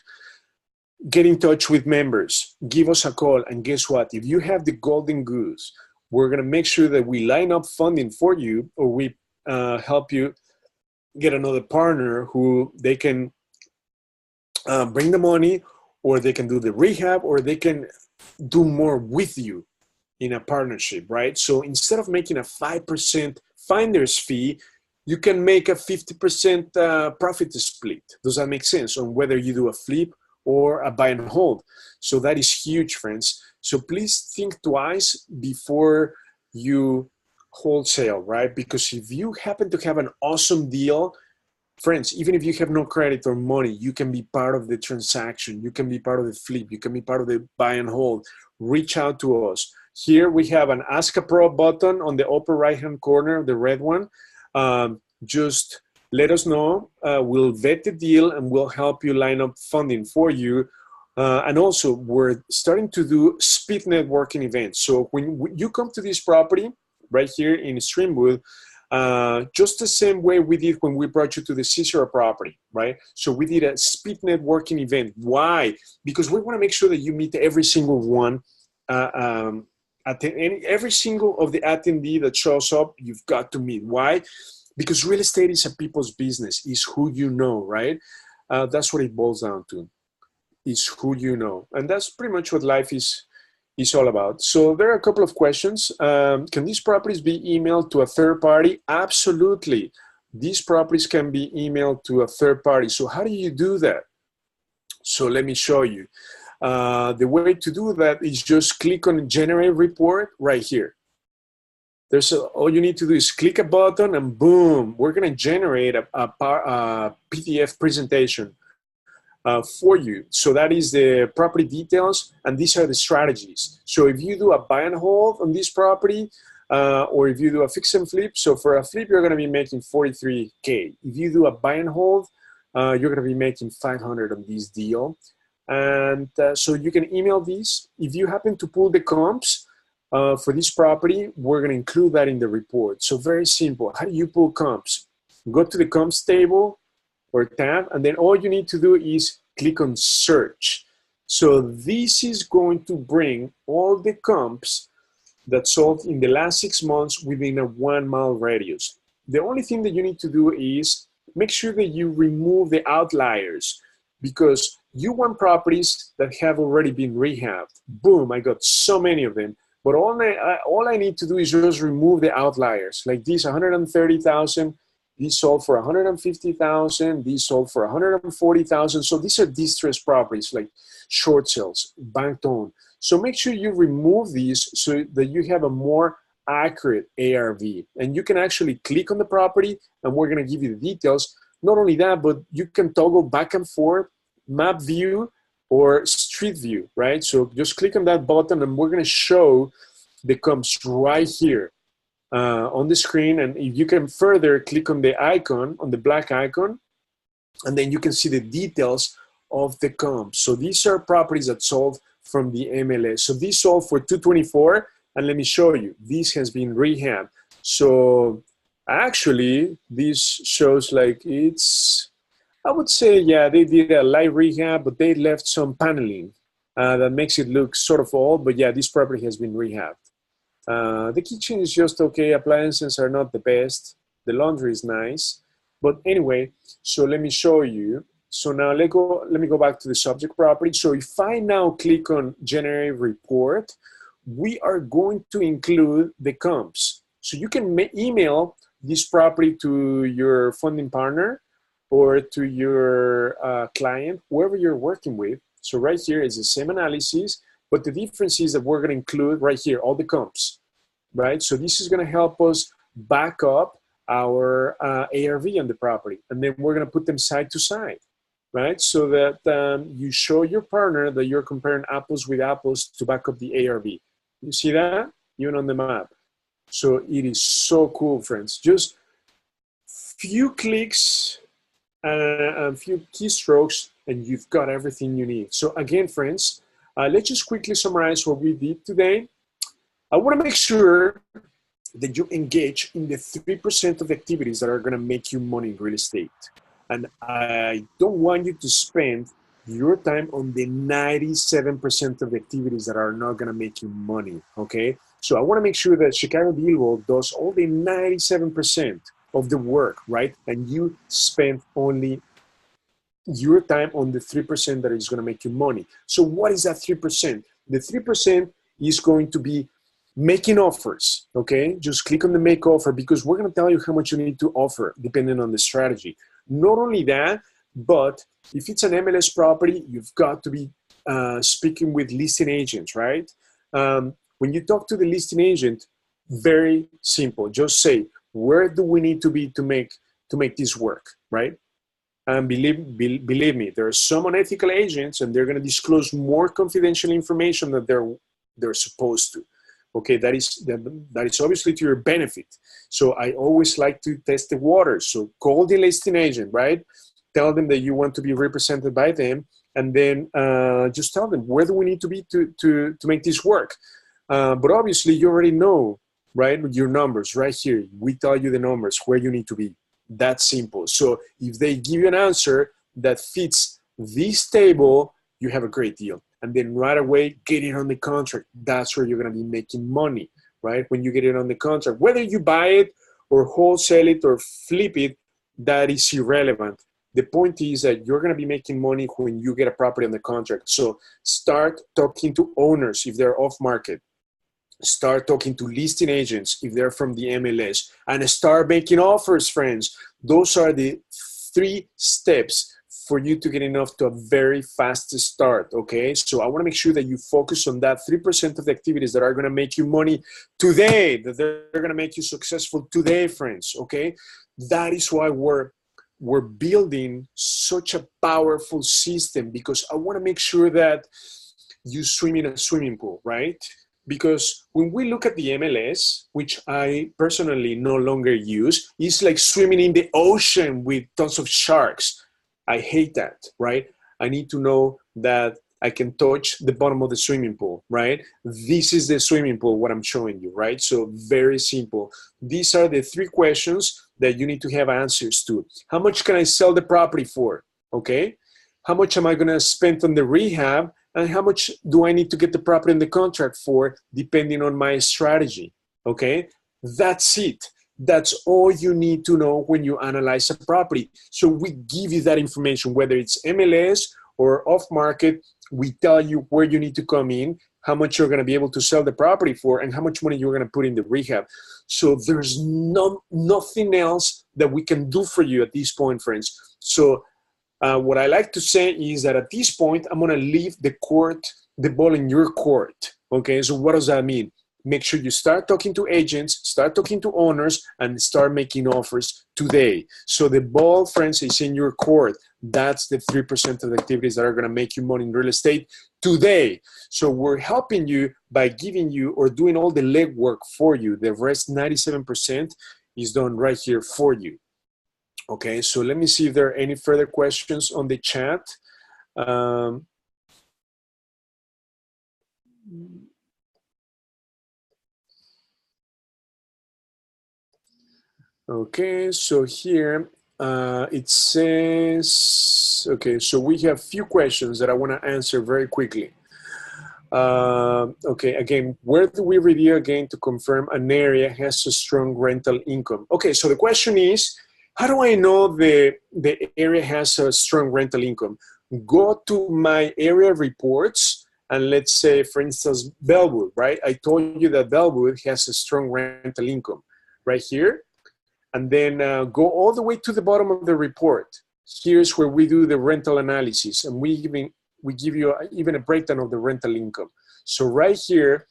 get in touch with members, give us a call, and guess what? If you have the golden goose, we're going to make sure that we line up funding for you, or we help you get another partner who they can bring the money, or they can do the rehab, or they can do more with you in a partnership, right? So instead of making a 5% finder's fee, you can make a 50% profit split. Does that make sense? On whether you do a flip or a buy and hold. So that is huge, friends. So please think twice before you wholesale, right? Because if you happen to have an awesome deal, friends, even if you have no credit or money, you can be part of the transaction. You can be part of the flip. You can be part of the buy and hold. Reach out to us. Here we have an Ask a Pro button on the upper right-hand corner, the red one. Just let us know. We'll vet the deal and we'll help you line up funding for you. And also, we're starting to do speed networking events. So when you come to this property right here in Streamwood, just the same way we did when we brought you to the Cicero property, right? So we did a speed networking event. Why? Because we want to make sure that you meet every single one. Every single of the attendee that shows up, you've got to meet. Why? Because real estate is a people's business. It's who you know, right? That's what it boils down to. Is who you know. And that's pretty much what life is all about. So there are a couple of questions. Can these properties be emailed to a third party? Absolutely. These properties can be emailed to a third party. So how do you do that? So let me show you. The way to do that is just click on Generate Report right here. All you need to do is click a button and boom, we're going to generate a PDF presentation for you. So that is the property details, and these are the strategies. So if you do a buy and hold on this property, or if you do a fix and flip, so for a flip, you're going to be making $43K. If you do a buy and hold, you're going to be making $500 on this deal. And so you can email these. If you happen to pull the comps for this property, we're going to include that in the report. So very simple. How do you pull comps? Go to the comps table or tab, and then all you need to do is click on search. So this is going to bring all the comps that sold in the last 6 months within a 1 mile radius. The only thing that you need to do is make sure that you remove the outliers, because you want properties that have already been rehabbed. Boom, I got so many of them. But all I need to do is just remove the outliers, like these 130,000. These sold for 150,000. These sold for 140,000. So these are distressed properties, like short sales, bank owned. So make sure you remove these so that you have a more accurate ARV. And you can actually click on the property, and we're going to give you the details. Not only that, but you can toggle back and forth, map view or street view, right? So just click on that button, and we're going to show the comps right here. On the screen, and if you can further click on the icon, on the black icon, and then you can see the details of the comps. So these are properties that sold from the MLS. So these sold for $224, and let me show you, this has been rehabbed. So actually, this shows like it's, I would say, yeah, they did a light rehab, but they left some paneling that makes it look sort of old, but yeah, this property has been rehabbed. The kitchen is just okay. Appliances are not the best. The laundry is nice. But anyway, so let me show you. So now let me go back to the subject property. So if I now click on Generate Report, we are going to include the comps. So you can email this property to your funding partner or to your client, whoever you're working with. So right here is the same analysis, but the difference is that we're going to include right here all the comps, right? So this is going to help us back up our ARV on the property, and then we're going to put them side to side, right? So that you show your partner that you're comparing apples with apples to back up the ARV. You see that? Even on the map. So it is so cool, friends. Just few clicks and a few keystrokes, and you've got everything you need. So again, friends, let's just quickly summarize what we did today. I want to make sure that you engage in the 3% of activities that are going to make you money in real estate. And I don't want you to spend your time on the 97% of the activities that are not going to make you money, okay? So I want to make sure that ChicagoDealVault does all the 97% of the work, right? And you spend only your time on the 3% that is going to make you money. So what is that 3%? The 3% is going to be making offers, okay? Just click on the make offer, because we're going to tell you how much you need to offer depending on the strategy. Not only that, but if it's an MLS property, you've got to be speaking with listing agents, right? When you talk to the listing agent, very simple. Just say, where do we need to be to make this work, right? And believe me, there are some unethical agents, and they're going to disclose more confidential information than they're supposed to. Okay, that is obviously to your benefit. So I always like to test the waters. So call the listing agent, right? Tell them that you want to be represented by them, and then just tell them where do we need to be to make this work. But obviously, you already know, right, your numbers right here. We tell you the numbers where you need to be. That's simple. So if they give you an answer that fits this table, you have a great deal. And then right away, get it on the contract. That's where you're going to be making money, right? When you get it on the contract, whether you buy it or wholesale it or flip it, that is irrelevant. The point is that you're going to be making money when you get a property on the contract. So start talking to owners if they're off market. Start talking to listing agents if they're from the MLS, and start making offers, friends. Those are the 3 steps for you to get enough to a very fast start, okay? So I wanna make sure that you focus on that 3% of the activities that are gonna make you money today, that they're gonna make you successful today, friends, okay? That is why we're building such a powerful system, because I wanna make sure that you swim in a swimming pool, right? Because when we look at the MLS, which I personally no longer use, it's like swimming in the ocean with tons of sharks. I hate that, right? I need to know that I can touch the bottom of the swimming pool, right? This is the swimming pool, what I'm showing you, right? So very simple. These are the 3 questions that you need to have answers to. How much can I sell the property for, okay? How much am I gonna spend on the rehab? And how much do I need to get the property in the contract for, depending on my strategy, okay? That's it. That's all you need to know when you analyze a property. So we give you that information, whether it's MLS or off market. We tell you where you need to come in, how much you're gonna be able to sell the property for, and how much money you're gonna put in the rehab. So there's nothing else that we can do for you at this point, friends. So what I like to say is that at this point, I'm going to leave the ball in your court. Okay, so what does that mean? Make sure you start talking to agents, start talking to owners, and start making offers today. So the ball, friends, is in your court. That's the 3% of the activities that are going to make you money in real estate today. So we're helping you by giving you or doing all the legwork for you. The rest, 97%, is done right here for you. Okay, so let me see if there are any further questions on the chat. Okay, so here it says, okay, so we have a few questions that I want to answer very quickly. Okay, again, where do we review again to confirm an area has a strong rental income? Okay, so the question is, how do I know the area has a strong rental income? Go to my area reports, and let's say, for instance, Bellwood, right? I told you that Bellwood has a strong rental income right here. And then go all the way to the bottom of the report. Here's where we do the rental analysis, and we give you even a breakdown of the rental income. So right here,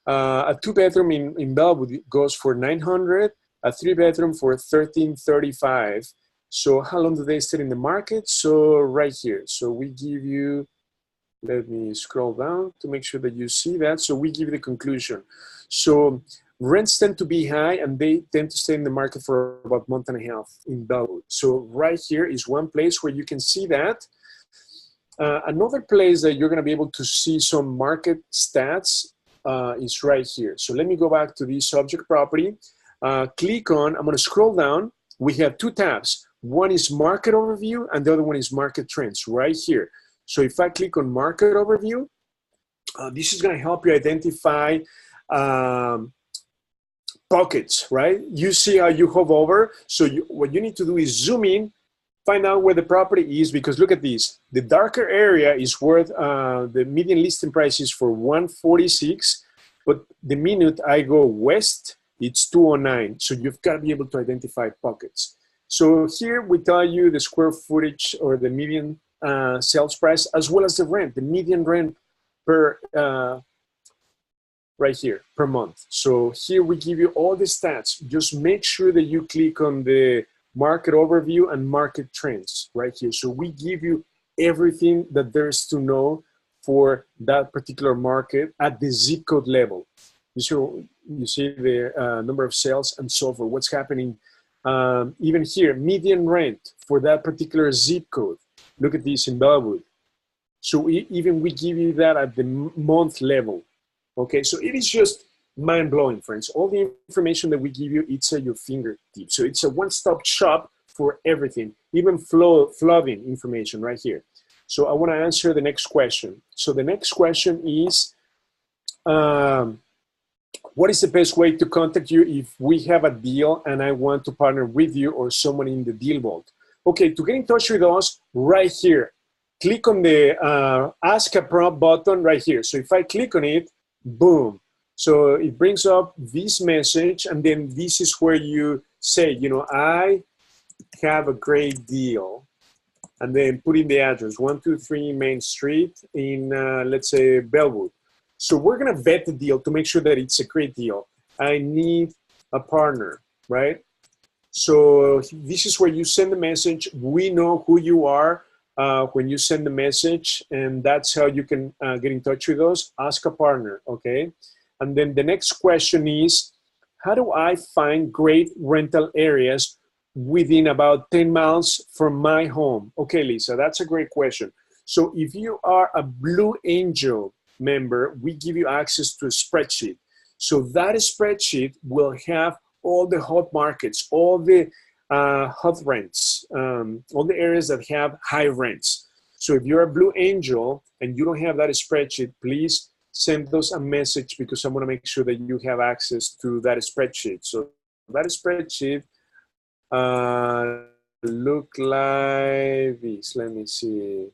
a 2-bedroom in Bellwood goes for $900. A 3-bedroom for $1,335. So how long do they stay in the market? So right here. So we give you, let me scroll down to make sure that you see that. So we give you the conclusion. So rents tend to be high, and they tend to stay in the market for about a month and a half in Bellwood. So right here is one place where you can see that. Another place that you're going to be able to see some market stats is right here. So let me go back to this subject property. Click on, I'm going to scroll down. We have 2 tabs. One is market overview, and the other one is market trends right here. So if I click on market overview, this is going to help you identify pockets, right? You see how you hover over. So what you need to do is zoom in, find out where the property is, because look at this. The darker area is where the median listing price is for 146, but the minute I go west, it's 209. So you've got to be able to identify pockets. So here we tell you the square footage or the median sales price, as well as the rent, the median rent per right here per month. So here we give you all the stats. Just make sure that you click on the market overview and market trends right here. So we give you everything that there's to know for that particular market at the zip code level. You see the number of sales and so forth. What's happening? Even here, median rent for that particular zip code. Look at this in Bellwood. So even we give you that at the month level. Okay, so it is just mind-blowing, friends. All the information that we give you, it's at your fingertips. So it's a one-stop shop for everything, even flooding information right here. So I want to answer the next question. So the next question is, what is the best way to contact you if we have a deal and I want to partner with you or someone in the Deal Vault? Okay, to get in touch with us, right here, click on the Ask a Prompt button right here. So if I click on it, boom. So it brings up this message, and then this is where you say, you know, I have a great deal, and then put in the address, 123 Main Street in, let's say, Bellwood. So we're gonna vet the deal to make sure that it's a great deal. I need a partner, right? So this is where you send the message. We know who you are when you send the message, and that's how you can get in touch with us. Ask a partner, okay? And then the next question is, how do I find great rental areas within about 10 miles from my home? Okay, Lisa, that's a great question. So if you are a Blue Angel member, we give you access to a spreadsheet. So that spreadsheet will have all the hot markets, all the hot rents, all the areas that have high rents. So if you're a Blue Angel and you don't have that spreadsheet, please send us a message, because I want to make sure that you have access to that spreadsheet. So that spreadsheet look like this. Let me see.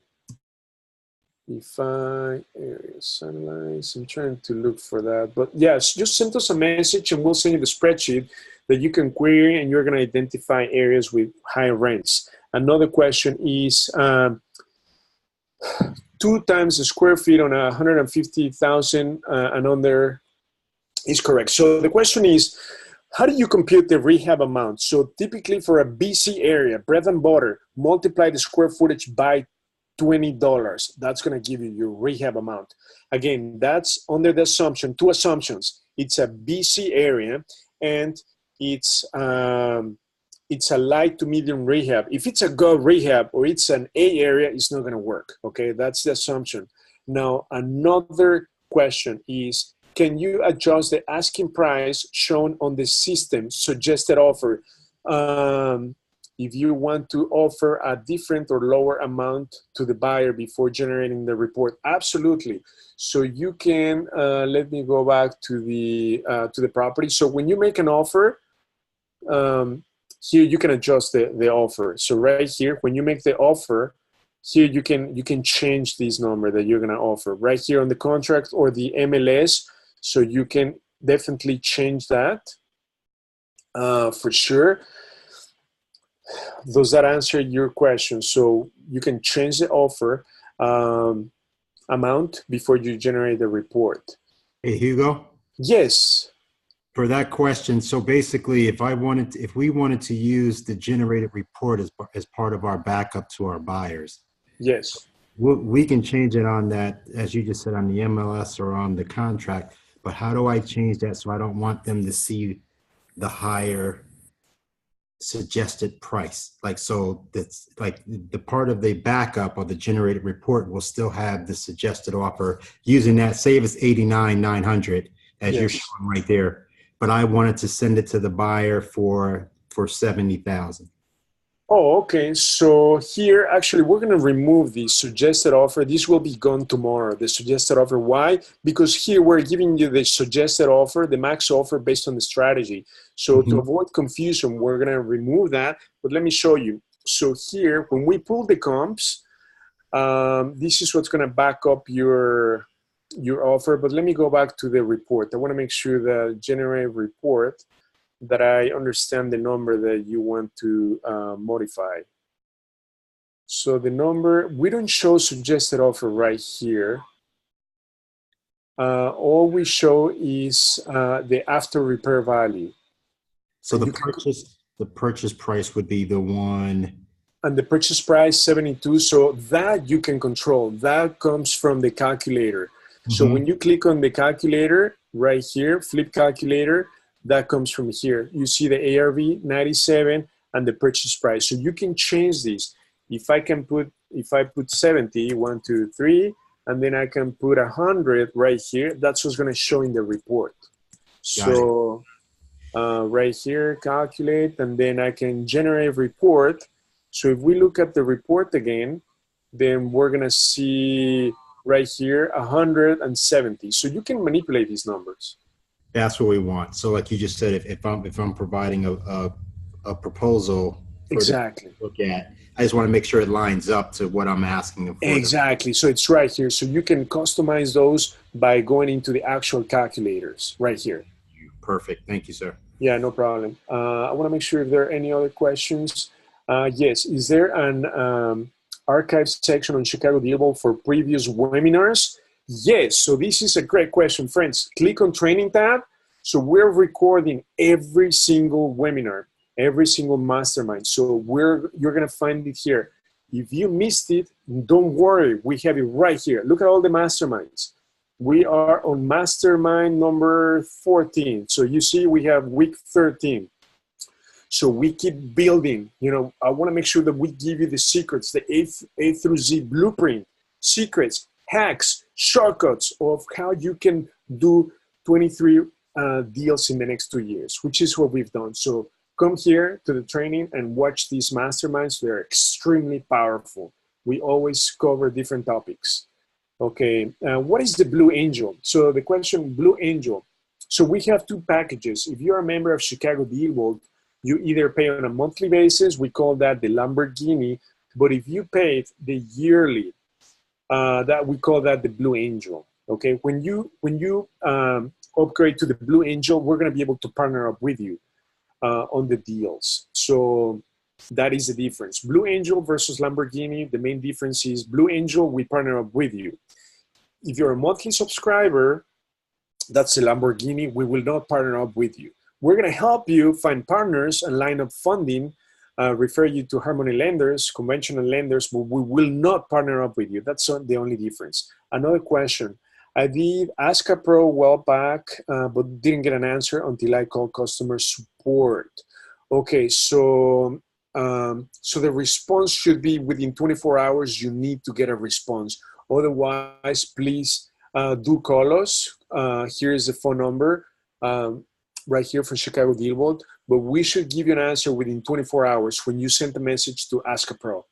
Define areas, analyze. I'm trying to look for that. But yes, just send us a message and we'll send you the spreadsheet that you can query, and you're going to identify areas with high rents. Another question is 2 times the square feet on 150,000 and under is correct. So the question is, how do you compute the rehab amount? So typically for a BC area, bread and butter, multiply the square footage by $20. That's going to give you your rehab amount. Again, that's under the assumption, 2 assumptions. It's a BC area, and it's a light to medium rehab. If it's a gold rehab or it's an A area, it's not going to work. Okay, that's the assumption. Now, another question is, can you adjust the asking price shown on the system suggested offer? If you want to offer a different or lower amount to the buyer before generating the report, absolutely. So you can, let me go back to the property. So when you make an offer, here you can adjust the offer. So right here, when you make the offer, here you can change this number that you're gonna offer right here on the contract or the MLS. So you can definitely change that for sure. Does that answer your question? So you can change the offer amount before you generate the report. Hey, Hugo? Yes. For that question, so basically, if we wanted to use the generated report as part of our backup to our buyers, yes, we can change it on that, as you just said, on the MLS or on the contract. But how do I change that so I don't want them to see the higher suggested price? Like, so that's like the part of the backup or the generated report will still have the suggested offer using that. Say if it's $89,900 as yes, you're showing right there, but I wanted to send it to the buyer for $70,000. Oh, okay. So here, actually, we're going to remove the suggested offer. This will be gone tomorrow, the suggested offer. Why? Because here we're giving you the suggested offer, the max offer based on the strategy. So to avoid confusion, we're going to remove that. But let me show you. So here, when we pull the comps, this is what's going to back up your offer. But let me go back to the report. I want to make sure the generate report that I understand the number that you want to modify. So the number, we don't show suggested offer right here. All we show is the after repair value. So the purchase price would be the one. And the purchase price, 72. So that you can control. That comes from the calculator. So when you click on the calculator, right here, flip calculator, that comes from here. You see the ARV 97 and the purchase price. So you can change this. If I put 70, 1, 2, 3, and then I can put 100 right here, that's what's going to show in the report. So right here, calculate, and then I can generate report. So if we look at the report again, then we're going to see right here 170. So you can manipulate these numbers. That's what we want. So like you just said, if I'm providing a proposal for exactly them to look at, I just want to make sure it lines up to what I'm asking them for. Exactly. So it's right here. So you can customize those by going into the actual calculators right here. Perfect. Thank you, sir. Yeah, no problem. I want to make sure if there are any other questions. Yes. Is there an archive section on Chicago DealVault for previous webinars? Yes. So this is a great question, friends. Click on training tab. So we're recording every single webinar, every single mastermind. So you're going to find it here. If you missed it, don't worry. We have it right here. Look at all the masterminds. We are on mastermind number 14. So you see we have week 13. So we keep building. You know, I want to make sure that we give you the secrets, the A through Z blueprint, secrets, hacks, shortcuts of how you can do 23 deals in the next 2 years, which is what we've done. So come here to the training and watch these masterminds. They're extremely powerful. We always cover different topics. Okay, what is the Blue Angel? So the question, Blue Angel. So we have two packages. If you're a member of Chicago DealVault, you either pay on a monthly basis, we call that the Lamborghini, but if you pay the yearly, that we call that the Blue Angel. Okay, when you upgrade to the Blue Angel, we're gonna be able to partner up with you on the deals. So that is the difference. Blue Angel versus Lamborghini, the main difference is Blue Angel, we partner up with you. If you're a monthly subscriber, that's a Lamborghini, we will not partner up with you. We're gonna help you find partners and line up funding, refer you to Harmony lenders, conventional lenders, but we will not partner up with you. That's the only difference. Another question. I did ask a pro a while back, but didn't get an answer until I called customer support. Okay, so the response should be within 24 hours, you need to get a response. Otherwise, please do call us. Here is the phone number right here for Chicago DealVault, but we should give you an answer within 24 hours when you send a message to Ask a Pro.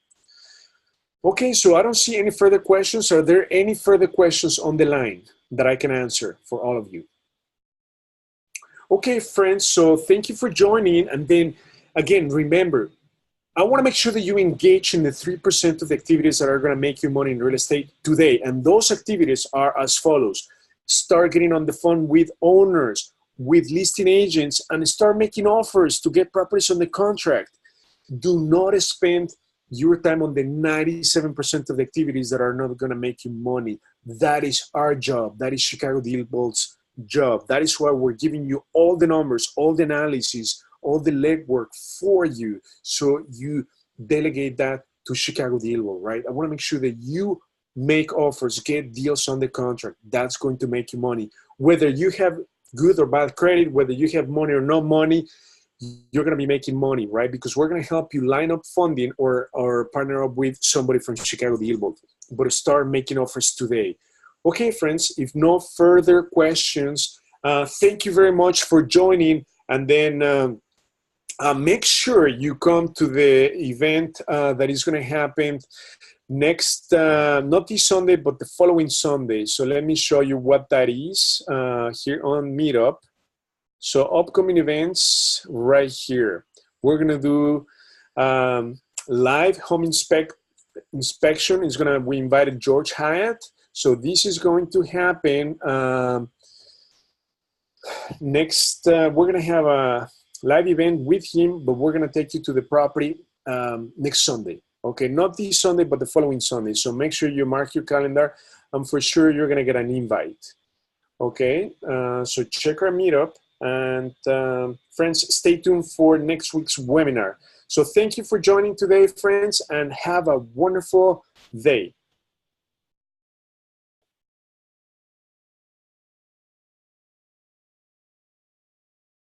Okay, so I don't see any further questions. Are there any further questions on the line that I can answer for all of you? Okay, friends, so thank you for joining. And then, again, remember, I want to make sure that you engage in the 3% of the activities that are going to make you money in real estate today. And those activities are as follows. Start getting on the phone with owners, with listing agents, and start making offers to get properties on the contract. Do not spend your time on the 97% of the activities that are not going to make you money. That is our job. That is Chicago DealVault's job. That is why we're giving you all the numbers, all the analysis, all the legwork for you, so you delegate that to Chicago DealVault, right? I want to make sure that you make offers, get deals on the contract. That's going to make you money. Whether you have good or bad credit, whether you have money or no money, you're going to be making money, right? Because we're going to help you line up funding or partner up with somebody from Chicago DealVault. But start making offers today. Okay, friends, if no further questions, thank you very much for joining. And then make sure you come to the event that is going to happen next, not this Sunday, but the following Sunday. So let me show you what that is here on Meetup. So upcoming events right here. We're going to do live home inspection. We invited George Hyatt. So this is going to happen next. We're going to have a live event with him, but we're going to take you to the property next Sunday. Okay, not this Sunday, but the following Sunday. So make sure you mark your calendar, and for sure you're going to get an invite. Okay, so check our Meetup. And friends, stay tuned for next week's webinar. So thank you for joining today, friends, and have a wonderful day.